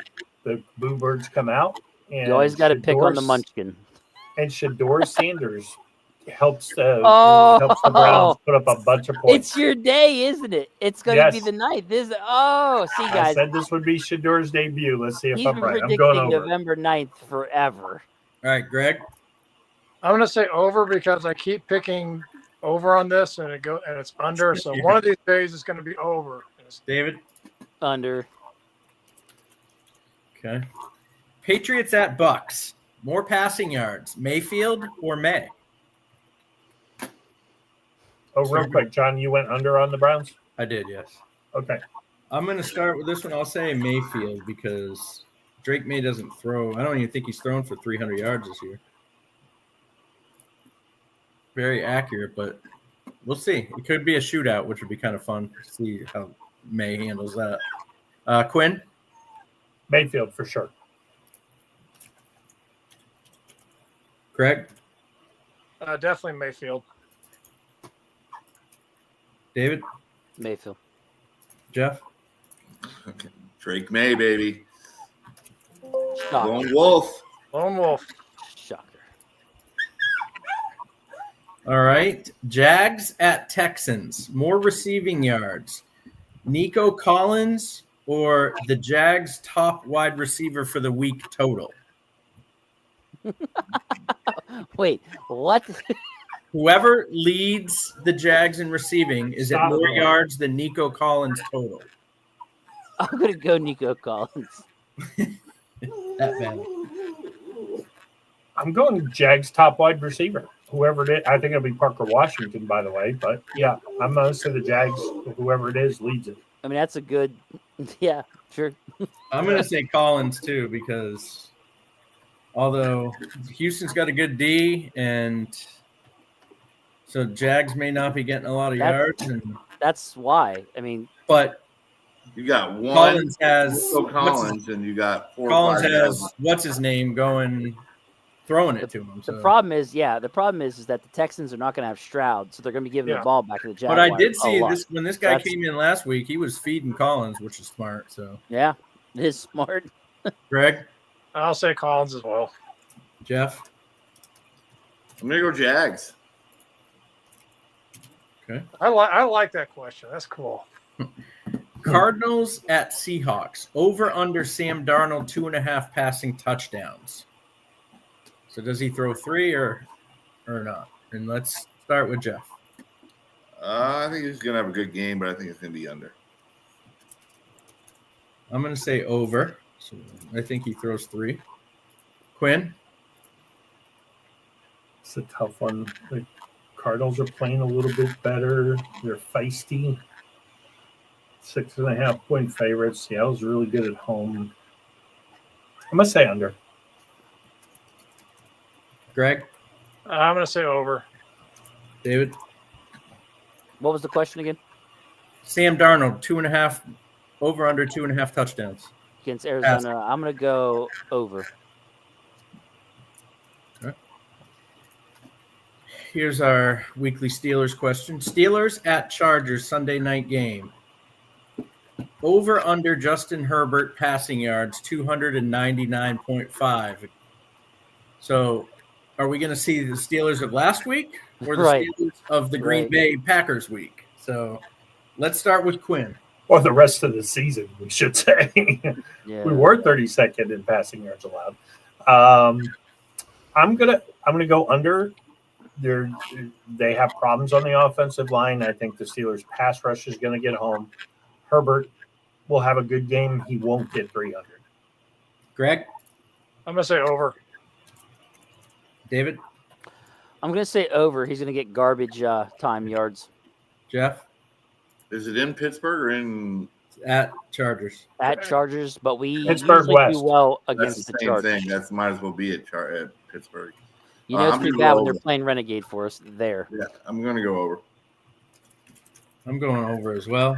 [SPEAKER 6] The Boo Birds come out. And
[SPEAKER 7] you always got to pick on the Munchkin.
[SPEAKER 6] And Shador Sanders helps the Browns put up a bunch of points.
[SPEAKER 7] It's your day, isn't it? It's going to be the night. See, guys.
[SPEAKER 6] I said this would be Shador's debut. Let's see if
[SPEAKER 7] He's
[SPEAKER 6] I'm
[SPEAKER 7] been
[SPEAKER 6] right. I'm
[SPEAKER 7] predicting
[SPEAKER 6] going over.
[SPEAKER 7] November 9th forever.
[SPEAKER 10] All right, Greg?
[SPEAKER 9] I'm going to say over because I keep picking over on this, and it's under. So one of these days it's going to be over.
[SPEAKER 10] David?
[SPEAKER 7] Under.
[SPEAKER 10] Okay. Patriots at Bucks. More passing yards, Mayfield or May?
[SPEAKER 6] Oh, real quick, John, you went under on the Browns?
[SPEAKER 10] I did, yes.
[SPEAKER 6] Okay.
[SPEAKER 10] I'm going to start with this one. I'll say Mayfield because Drake May doesn't throw. I don't even think he's thrown for 300 yards this year. Very accurate, but we'll see. It could be a shootout, which would be kind of fun to see how May handles that. Quinn?
[SPEAKER 6] Mayfield for sure.
[SPEAKER 10] Greg?
[SPEAKER 9] Definitely Mayfield.
[SPEAKER 10] David?
[SPEAKER 7] Mayfield.
[SPEAKER 10] Jeff?
[SPEAKER 8] Okay. Drake May, baby.
[SPEAKER 7] Shocker.
[SPEAKER 8] Lone Wolf.
[SPEAKER 9] Lone Wolf.
[SPEAKER 7] Shocker.
[SPEAKER 10] All right. Jags at Texans. More receiving yards. Nico Collins or the Jags' top wide receiver for the week total?
[SPEAKER 7] Wait, what?
[SPEAKER 10] Whoever leads the Jags in receiving is at more yards than Nico Collins total.
[SPEAKER 7] I'm going to go Nico Collins.
[SPEAKER 10] That bad.
[SPEAKER 6] I'm going Jags top wide receiver. Whoever it is, I think it'll be Parker Washington, by the way. But yeah, I'm going to say the Jags, whoever it is, leads it.
[SPEAKER 7] I mean, that's a good, yeah, sure.
[SPEAKER 10] I'm going to say Collins too because although Houston's got a good D and so Jags may not be getting a lot of yards.
[SPEAKER 7] That's why. I mean,
[SPEAKER 10] but
[SPEAKER 8] you got one.
[SPEAKER 10] Collins has
[SPEAKER 8] Collins, and you got four.
[SPEAKER 10] Collins has what's his name throwing it to him. So.
[SPEAKER 7] The problem is that the Texans are not going to have Stroud, so they're going to be giving the ball back to the Jaguars.
[SPEAKER 10] But I did see this when this guy came in last week. He was feeding Collins, which is smart. So
[SPEAKER 7] yeah, it is smart.
[SPEAKER 10] Greg,
[SPEAKER 9] I'll say Collins as well.
[SPEAKER 10] Jeff,
[SPEAKER 8] I'm gonna go Jags.
[SPEAKER 10] Okay,
[SPEAKER 9] I like that question. That's cool.
[SPEAKER 10] Cardinals at Seahawks. Over under Sam Darnold 2.5 passing touchdowns. So does he throw 3 or not? And let's start with Jeff.
[SPEAKER 8] I think he's gonna have a good game, but I think it's gonna be under.
[SPEAKER 10] I'm gonna say over. So I think he throws 3. Quinn?
[SPEAKER 6] It's a tough one. The Cardinals are playing a little bit better. They're feisty. 6.5 point favorites. Seattle's really good at home. I'm gonna say under.
[SPEAKER 10] Greg?
[SPEAKER 9] I'm going to say over.
[SPEAKER 10] David?
[SPEAKER 7] What was the question again?
[SPEAKER 10] Sam Darnold, 2.5, over under 2.5 touchdowns.
[SPEAKER 7] Against Arizona. I'm going to go over.
[SPEAKER 10] Okay. here's our weekly Steelers question. Steelers at Chargers Sunday night game. Over under Justin Herbert passing yards, 299.5. So are we going to see the Steelers of last week or the
[SPEAKER 7] Right.
[SPEAKER 10] Steelers of the Green Bay Packers week? So let's start with Quinn.
[SPEAKER 6] Or the rest of the season, we should say.
[SPEAKER 7] Yeah.
[SPEAKER 6] We were 32nd in passing yards allowed. I'm gonna go under. They have problems on the offensive line. I think the Steelers' pass rush is going to get home. Herbert will have a good game. He won't get 300.
[SPEAKER 10] Greg?
[SPEAKER 9] I'm going to say over.
[SPEAKER 10] David?
[SPEAKER 7] I'm going to say over. He's going to get garbage time yards.
[SPEAKER 10] Jeff?
[SPEAKER 8] Is it in Pittsburgh or in
[SPEAKER 10] at Chargers?
[SPEAKER 7] At Chargers, but we
[SPEAKER 6] Pittsburgh
[SPEAKER 7] usually
[SPEAKER 6] West.
[SPEAKER 7] do well
[SPEAKER 8] That's
[SPEAKER 7] against
[SPEAKER 8] the
[SPEAKER 7] the
[SPEAKER 8] same
[SPEAKER 7] Chargers.
[SPEAKER 8] thing. That might as well be at Pittsburgh.
[SPEAKER 7] You know, it's
[SPEAKER 8] I'm
[SPEAKER 7] pretty
[SPEAKER 8] gonna
[SPEAKER 7] bad
[SPEAKER 8] go
[SPEAKER 7] when they're
[SPEAKER 8] over.
[SPEAKER 7] playing Renegade for us there.
[SPEAKER 8] Yeah, I'm going to go over.
[SPEAKER 10] I'm going over as well.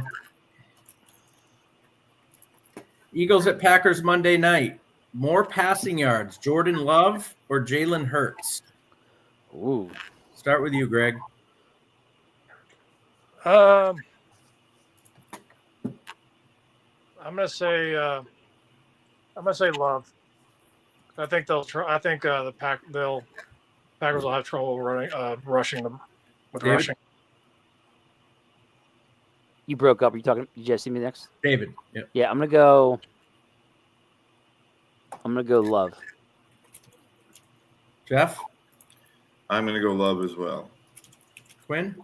[SPEAKER 10] Eagles at Packers Monday night. More passing yards, Jordan Love or Jalen Hurts?
[SPEAKER 7] Ooh.
[SPEAKER 10] Start with you, Greg.
[SPEAKER 9] I'm gonna say Love. I think they'll try. I think the Packers will have trouble rushing them with
[SPEAKER 10] David?
[SPEAKER 9] rushing.
[SPEAKER 7] You broke up. Are you talking? Did you guys see me next?
[SPEAKER 10] David. Yep.
[SPEAKER 7] Yeah, I'm gonna go Love.
[SPEAKER 10] Jeff?
[SPEAKER 8] I'm going to go Love as well.
[SPEAKER 10] Quinn?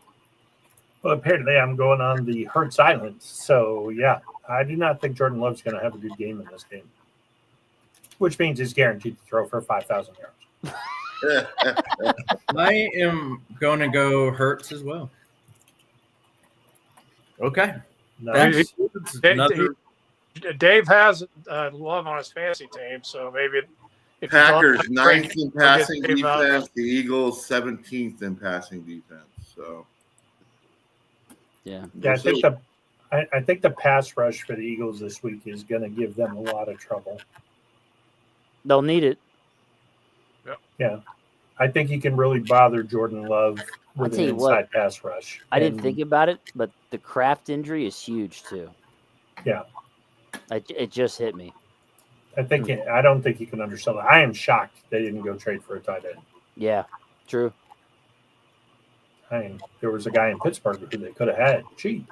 [SPEAKER 6] Well, apparently I'm going on the Hurts Island. So, yeah, I do not think Jordan Love's going to have a good game in this game, which means he's guaranteed to throw for 5,000 yards.
[SPEAKER 10] I am going to go Hurts as well. Okay.
[SPEAKER 6] Nice.
[SPEAKER 9] Dave has Love on his fantasy team, so maybe if
[SPEAKER 8] Packers
[SPEAKER 9] he's
[SPEAKER 8] 9th in passing
[SPEAKER 9] Dave out.
[SPEAKER 8] defense. The Eagles 17th in passing defense. So
[SPEAKER 7] Yeah.
[SPEAKER 6] Yeah, I think the pass rush for the Eagles this week is going to give them a lot of trouble.
[SPEAKER 7] They'll need it.
[SPEAKER 6] Yeah, I think he can really bother Jordan Love with
[SPEAKER 7] tell
[SPEAKER 6] an
[SPEAKER 7] you what,
[SPEAKER 6] inside pass rush.
[SPEAKER 7] I didn't
[SPEAKER 6] And,
[SPEAKER 7] think about it, but the Kraft injury is huge too.
[SPEAKER 6] Yeah,
[SPEAKER 7] It just hit me.
[SPEAKER 6] I don't think you can understand that. I am shocked they didn't go trade for a tight end.
[SPEAKER 7] Yeah, true.
[SPEAKER 6] I mean, there was a guy in Pittsburgh who they could have had cheap.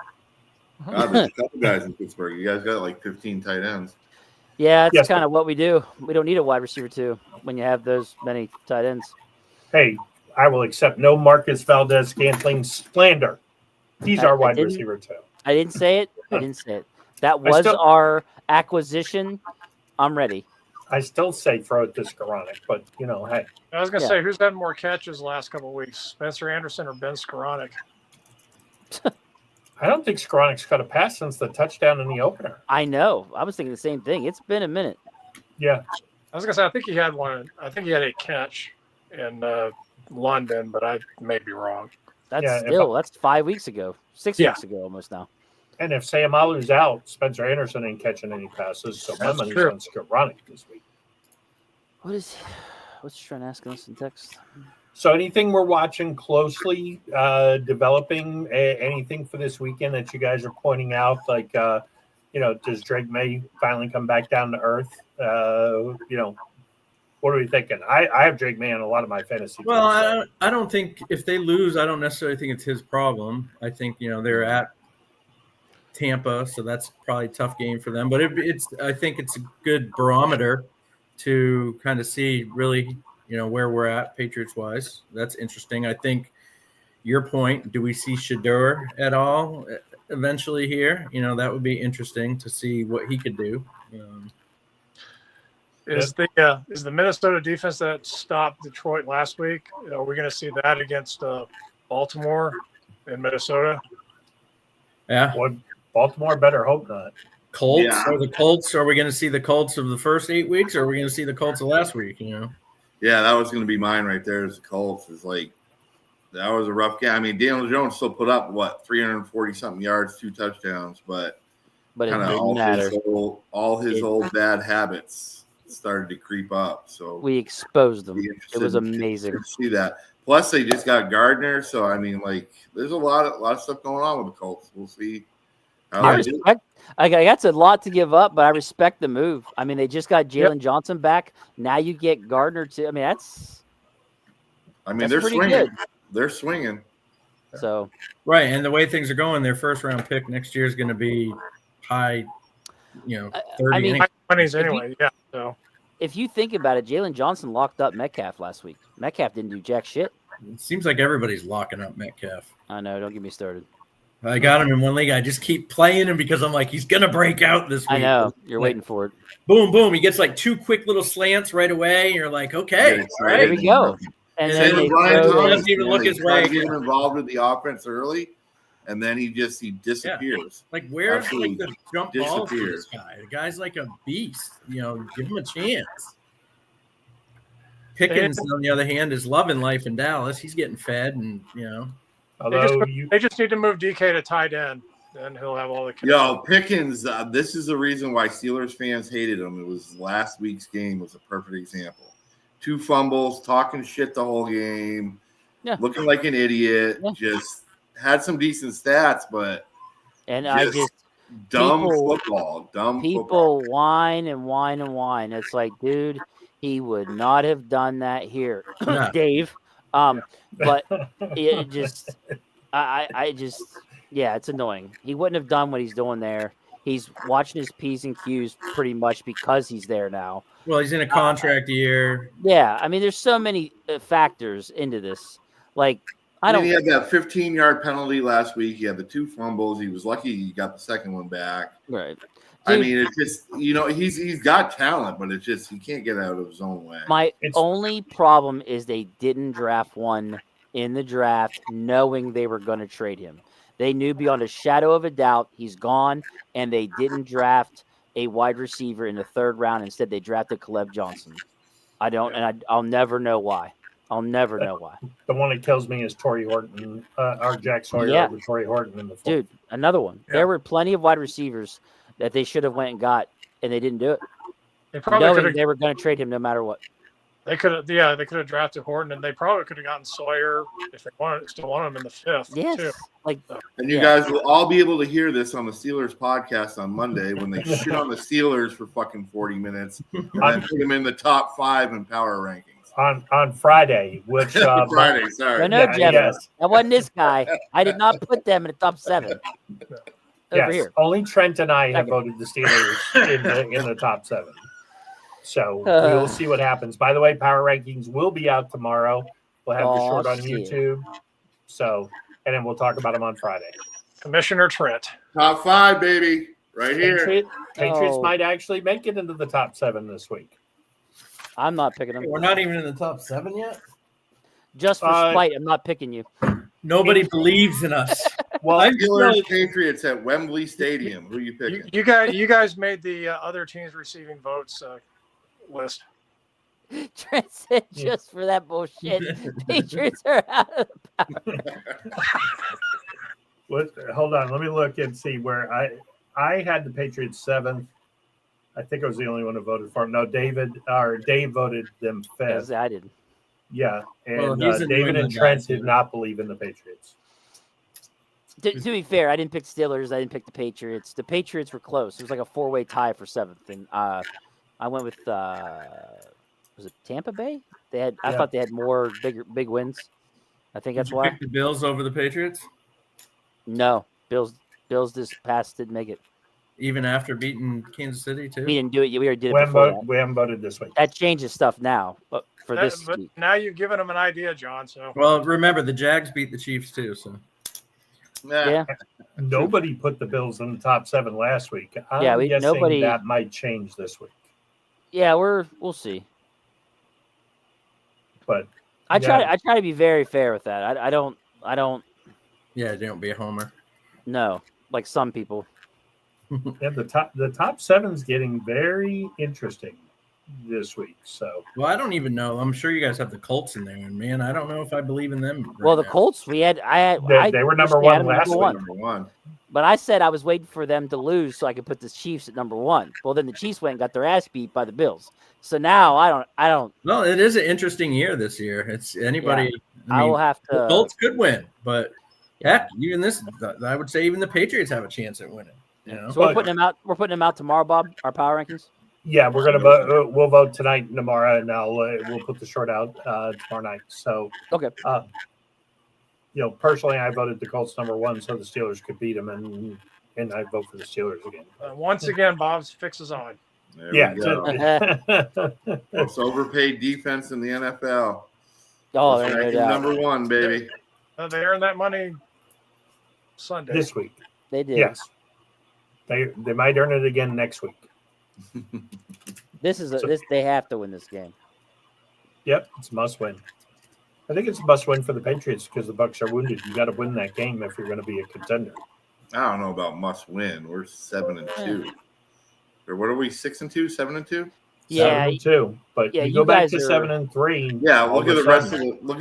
[SPEAKER 8] God, there's a couple guys in Pittsburgh. You guys got like 15 tight ends.
[SPEAKER 7] Yeah, it's
[SPEAKER 6] Yes,
[SPEAKER 7] kind of what we do. We don't need a wide receiver too when you have those many tight ends.
[SPEAKER 6] Hey, I will accept no Marcus Valdez-Scantling slander. He's our wide receiver too.
[SPEAKER 7] I didn't say it. I didn't say it. That was our acquisition. I'm ready.
[SPEAKER 6] I still say throw it to Skoranek, but hey.
[SPEAKER 9] I was gonna say, who's had more catches the last couple of weeks, Spencer Anderson or Ben Skoranek?
[SPEAKER 6] I don't think Skoranek's got a pass since the touchdown in the opener.
[SPEAKER 7] I know. I was thinking the same thing. It's been a minute.
[SPEAKER 6] Yeah.
[SPEAKER 9] I was gonna say, I think he had one. I think he had a catch in London, but I may be wrong.
[SPEAKER 7] That's 5 weeks ago, 6 weeks ago almost now.
[SPEAKER 6] And if Sayamalu's out, Spencer Anderson ain't catching any passes, so my money's on Skoranek this week.
[SPEAKER 7] What's he trying to ask us in text?
[SPEAKER 6] So anything we're watching closely, developing, anything for this weekend that you guys are pointing out? Like, does Drake May finally come back down to earth? What are we thinking? I have Drake May on a lot of my fantasy.
[SPEAKER 10] Well, I don't think if they lose, I don't necessarily think it's his problem. I think, they're at Tampa, so that's probably a tough game for them. But I think it's a good barometer to kind of see really, where we're at Patriots-wise. That's interesting. I think your point, do we see Shador at all eventually here? That would be interesting to see what he could do.
[SPEAKER 9] Is the Minnesota defense that stopped Detroit last week? Are we going to see that against Baltimore and Minnesota?
[SPEAKER 10] Yeah.
[SPEAKER 6] Well, Baltimore better hope not.
[SPEAKER 10] Colts?
[SPEAKER 8] Yeah.
[SPEAKER 10] Or the Colts? Are we going to see the Colts of the first 8 weeks, or are we going to see the Colts of last week?
[SPEAKER 8] Yeah, that was going to be mine right there. Is the Colts. Is like that was a rough game. I mean, Daniel Jones still put up 340 something yards, 2 touchdowns, but
[SPEAKER 7] it
[SPEAKER 8] kind of
[SPEAKER 7] didn't matter.
[SPEAKER 8] all his old bad habits started to creep up. So
[SPEAKER 7] we exposed them. It was amazing
[SPEAKER 8] to see that. Plus, they just got Gardner, so I mean, like, there's a lot of stuff going on with the Colts. We'll see how
[SPEAKER 7] I
[SPEAKER 8] they do.
[SPEAKER 7] respect. That's a lot to give up, but I respect the move. I mean, they just got Jalen Johnson back. Now you get Gardner too. I mean,
[SPEAKER 8] they're
[SPEAKER 7] pretty
[SPEAKER 8] swinging.
[SPEAKER 7] good.
[SPEAKER 8] They're swinging.
[SPEAKER 7] So
[SPEAKER 10] right, and the way things are going, their first round pick next year is going to be high. 30.
[SPEAKER 7] I mean,
[SPEAKER 9] money's anyway. So
[SPEAKER 7] if you think about it, Jalen Johnson locked up Metcalf last week. Metcalf didn't do jack shit.
[SPEAKER 10] It seems like everybody's locking up Metcalf.
[SPEAKER 7] I know. Don't get me started.
[SPEAKER 10] I got him in one league. I just keep playing him because I'm like, he's going to break out this week.
[SPEAKER 7] I know. You're waiting for it.
[SPEAKER 10] Boom, boom. He gets like 2 quick little slants right away. You're like, okay.
[SPEAKER 8] All right.
[SPEAKER 7] There we go. And then
[SPEAKER 8] Same with Brian Thomas,
[SPEAKER 10] doesn't even look his way.
[SPEAKER 8] Get him involved with the offense early, and then he disappears.
[SPEAKER 10] Like, where's
[SPEAKER 8] Absolutely
[SPEAKER 10] like the jump ball for this guy? The guy's like a beast. Give him a chance. Pickens, on the other hand, is loving life in Dallas. He's getting fed, and
[SPEAKER 9] they just need to move DK to tight end, then he'll have all the.
[SPEAKER 8] Yo, Pickens. This is the reason why Steelers fans hated him. It was last week's game was a perfect example. 2 fumbles, talking shit the whole game, looking like an idiot. Just had some decent stats, but dumb football.
[SPEAKER 7] People whine and whine and whine. It's like, dude, he would not have done that here, Dave. But it just, it's annoying. He wouldn't have done what he's doing there. He's watching his P's and Q's pretty much because he's there now.
[SPEAKER 10] Well, he's in a contract year.
[SPEAKER 7] Yeah, I mean, there's so many factors into this. Like,
[SPEAKER 8] He had that 15-yard penalty last week. He had the 2 fumbles. He was lucky he got the second one back.
[SPEAKER 7] Right. Dude,
[SPEAKER 8] I mean, it's just he's got talent, but it's just he can't get out of his own way.
[SPEAKER 7] My only problem is they didn't draft one in the draft, knowing they were going to trade him. They knew beyond a shadow of a doubt he's gone, and they didn't draft a wide receiver in the 3rd round. Instead, they drafted Caleb Johnson. I'll never know why. I'll never know why.
[SPEAKER 6] The one that kills me is Torrey Horton, or Jack Sawyer over Torrey Horton in the 4th.
[SPEAKER 7] Dude, another one. Yeah. There were plenty of wide receivers that they should have went and got, and they didn't do it.
[SPEAKER 9] They probably
[SPEAKER 7] they were going to trade him no matter what.
[SPEAKER 9] They could have drafted Horton, and they probably could have gotten Sawyer if they still wanted him in the 5th.
[SPEAKER 7] Yes,
[SPEAKER 9] too.
[SPEAKER 8] And you guys will all be able to hear this on the Steelers podcast on Monday when they shit on the Steelers for fucking 40 minutes and then put them in the top 5 in power rankings.
[SPEAKER 6] On Friday, which
[SPEAKER 8] Friday, sorry.
[SPEAKER 7] No, Jeff, that wasn't this guy. I did not put them in the top 7. Over here.
[SPEAKER 6] Only Trent and I have voted the Steelers in the top 7. So we'll see what happens. By the way, power rankings will be out tomorrow. We'll have the short on YouTube. So, and then we'll talk about them on Friday.
[SPEAKER 9] Commissioner Trent.
[SPEAKER 8] Top 5, baby. Right here.
[SPEAKER 6] Patriots might actually make it into the top 7 this week.
[SPEAKER 7] I'm not picking them.
[SPEAKER 10] We're not even in the top 7 yet?
[SPEAKER 7] Just for spite, I'm not picking you.
[SPEAKER 10] Nobody believes in us.
[SPEAKER 8] Well, Steelers Patriots at Wembley Stadium. Who are you picking?
[SPEAKER 9] You guys made the other teams receiving votes list.
[SPEAKER 7] Trent said just for that bullshit, Patriots are out of the power.
[SPEAKER 6] Hold on, let me look and see where I had the Patriots 7th. I think I was the only one who voted for him. No, Dave voted them 5th.
[SPEAKER 7] Yes, I did.
[SPEAKER 6] Yeah, and David and Trent did not believe in the Patriots.
[SPEAKER 7] To be fair, I didn't pick Steelers. I didn't pick the Patriots. The Patriots were close. It was like a 4-way tie for 7th, and I went with was it Tampa Bay? I thought they had more big wins. I think that's why.
[SPEAKER 10] Pick the Bills over the Patriots?
[SPEAKER 7] No, Bills this past didn't make it.
[SPEAKER 10] Even after beating Kansas City too.
[SPEAKER 7] We didn't do it. We already did it before.
[SPEAKER 6] We haven't voted this week.
[SPEAKER 7] That changes stuff now, but this
[SPEAKER 9] but
[SPEAKER 7] week.
[SPEAKER 9] Now you've given them an idea, John. So
[SPEAKER 10] remember the Jags beat the Chiefs too. So
[SPEAKER 7] yeah.
[SPEAKER 6] Nobody put the Bills in the top 7 last week. I'm guessing
[SPEAKER 7] nobody.
[SPEAKER 6] That might change this week.
[SPEAKER 7] Yeah, we'll see.
[SPEAKER 6] But
[SPEAKER 7] I try to be very fair with that. I don't.
[SPEAKER 10] Yeah, don't be a homer.
[SPEAKER 7] No, like some people.
[SPEAKER 6] Yeah, the top 7's getting very interesting this week. So
[SPEAKER 10] I don't even know. I'm sure you guys have the Colts in there, and man, I don't know if I believe in them.
[SPEAKER 7] Well, the Colts
[SPEAKER 6] they were number 1 last week.
[SPEAKER 8] Number 1.
[SPEAKER 7] But I said I was waiting for them to lose so I could put the Chiefs at number 1. Well, then the Chiefs went and got their ass beat by the Bills. So now I don't.
[SPEAKER 10] Well, it is an interesting year this year. It's anybody.
[SPEAKER 7] I will have to.
[SPEAKER 10] The Colts could win, but heck, even this, I would say even the Patriots have a chance at winning. You know?
[SPEAKER 7] So we're putting them out. We're putting them out tomorrow, Bob. Our power rankings.
[SPEAKER 6] Yeah, we're gonna vote. We'll vote tonight and tomorrow, and we'll put the short out tomorrow night. So
[SPEAKER 7] okay.
[SPEAKER 6] Personally, I voted the Colts number 1, so the Steelers could beat them, and I vote for the Steelers again.
[SPEAKER 9] Once again, Bob's fix is on.
[SPEAKER 8] There we go. Most overpaid defense in the NFL.
[SPEAKER 7] Oh, there you go.
[SPEAKER 8] Number 1, baby.
[SPEAKER 9] They earned that money Sunday.
[SPEAKER 6] This week.
[SPEAKER 7] They did.
[SPEAKER 6] Yes. They might earn it again next week.
[SPEAKER 7] This they have to win this game.
[SPEAKER 6] Yep, it's a must win. I think it's a must win for the Patriots because the Bucs are wounded. You got to win that game if you're going to be a contender.
[SPEAKER 8] I don't know about must win. We're 7-2. Or what are we? 6-2, 7-2?
[SPEAKER 7] Yeah,
[SPEAKER 6] 7-2. But
[SPEAKER 7] yeah,
[SPEAKER 6] you go back to
[SPEAKER 7] are,
[SPEAKER 6] 7-3.
[SPEAKER 8] Yeah, look at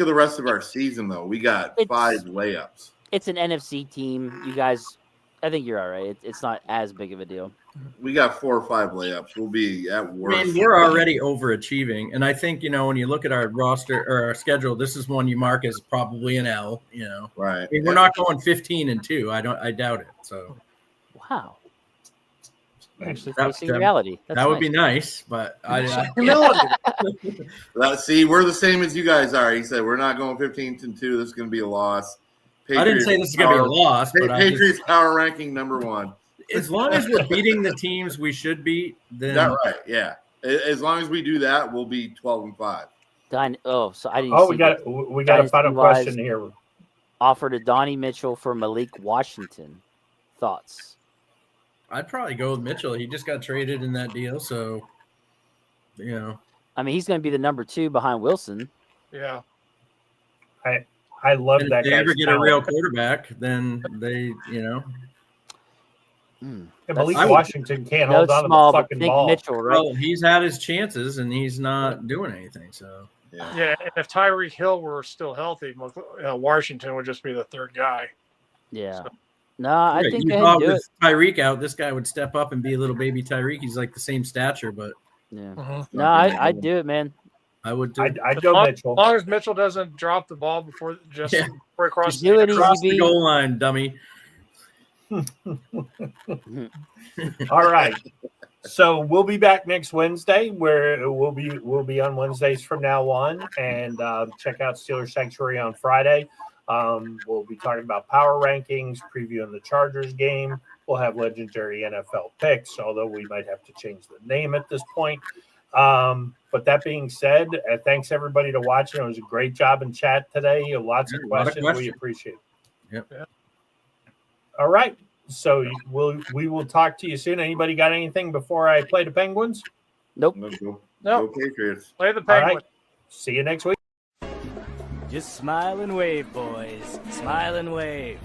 [SPEAKER 8] the rest of our season though. We got 5 layups.
[SPEAKER 7] It's an NFC team. You guys, I think you're all right. It's not as big of a deal.
[SPEAKER 8] We got 4 or 5 layups. We'll be at worst.
[SPEAKER 10] I mean, we're already overachieving, and I think when you look at our roster or our schedule, this is one you mark as probably an L.
[SPEAKER 8] Right?
[SPEAKER 10] I mean, we're not going 15-2. I doubt it. So,
[SPEAKER 7] wow. Actually,
[SPEAKER 10] That-
[SPEAKER 7] facing reality.
[SPEAKER 10] that would be nice, but
[SPEAKER 8] See, we're the same as you guys are. He said we're not going 15-2. This is going to be a loss.
[SPEAKER 10] I didn't say this is going to be a loss, but
[SPEAKER 8] Patriots power ranking number 1.
[SPEAKER 10] As long as we're beating the teams we should beat, then
[SPEAKER 8] That's right. Yeah. As long as we do that, we'll be 12-5.
[SPEAKER 7] So I didn't.
[SPEAKER 6] Oh, we got a final question here.
[SPEAKER 7] Offer to Donnie Mitchell for Malik Washington. Thoughts?
[SPEAKER 10] I'd probably go with Mitchell. He just got traded in that deal, so
[SPEAKER 7] I mean, he's going to be the number 2 behind Wilson.
[SPEAKER 9] Yeah.
[SPEAKER 6] I love
[SPEAKER 10] and
[SPEAKER 6] that.
[SPEAKER 10] If they ever get a real quarterback, then they.
[SPEAKER 6] Malik Washington can't hold on to the fucking ball.
[SPEAKER 7] Mitchell, right?
[SPEAKER 10] Well, he's had his chances and he's not doing anything. So
[SPEAKER 9] yeah. And if Tyreek Hill were still healthy, Washington would just be the 3rd guy.
[SPEAKER 7] Yeah. So. No, I think
[SPEAKER 10] you
[SPEAKER 7] they
[SPEAKER 10] thought
[SPEAKER 7] do
[SPEAKER 10] with
[SPEAKER 7] it.
[SPEAKER 10] Tyreek out, this guy would step up and be a little baby Tyreek. He's like the same stature, but
[SPEAKER 7] no, I'd do it, man.
[SPEAKER 10] I would.
[SPEAKER 6] I'd go Mitchell.
[SPEAKER 9] As long as Mitchell doesn't drop the ball before across
[SPEAKER 10] the goal line, dummy.
[SPEAKER 6] All right. So we'll be back next Wednesday, where we'll be on Wednesdays from now on, and check out Steelers Sanctuary on Friday. We'll be talking about power rankings, previewing the Chargers game. We'll have legendary NFL picks, although we might have to change the name at this point. But that being said, thanks everybody to watching. It was a great job in chat today. Lots of questions. We appreciate it.
[SPEAKER 9] Yep.
[SPEAKER 6] All right. So we will talk to you soon. Anybody got anything before I play the Penguins?
[SPEAKER 7] Nope.
[SPEAKER 8] No Patriots.
[SPEAKER 9] Play the
[SPEAKER 6] All
[SPEAKER 9] Penguins.
[SPEAKER 6] right. See you next week.
[SPEAKER 12] Just smile and wave, boys. Smile and wave.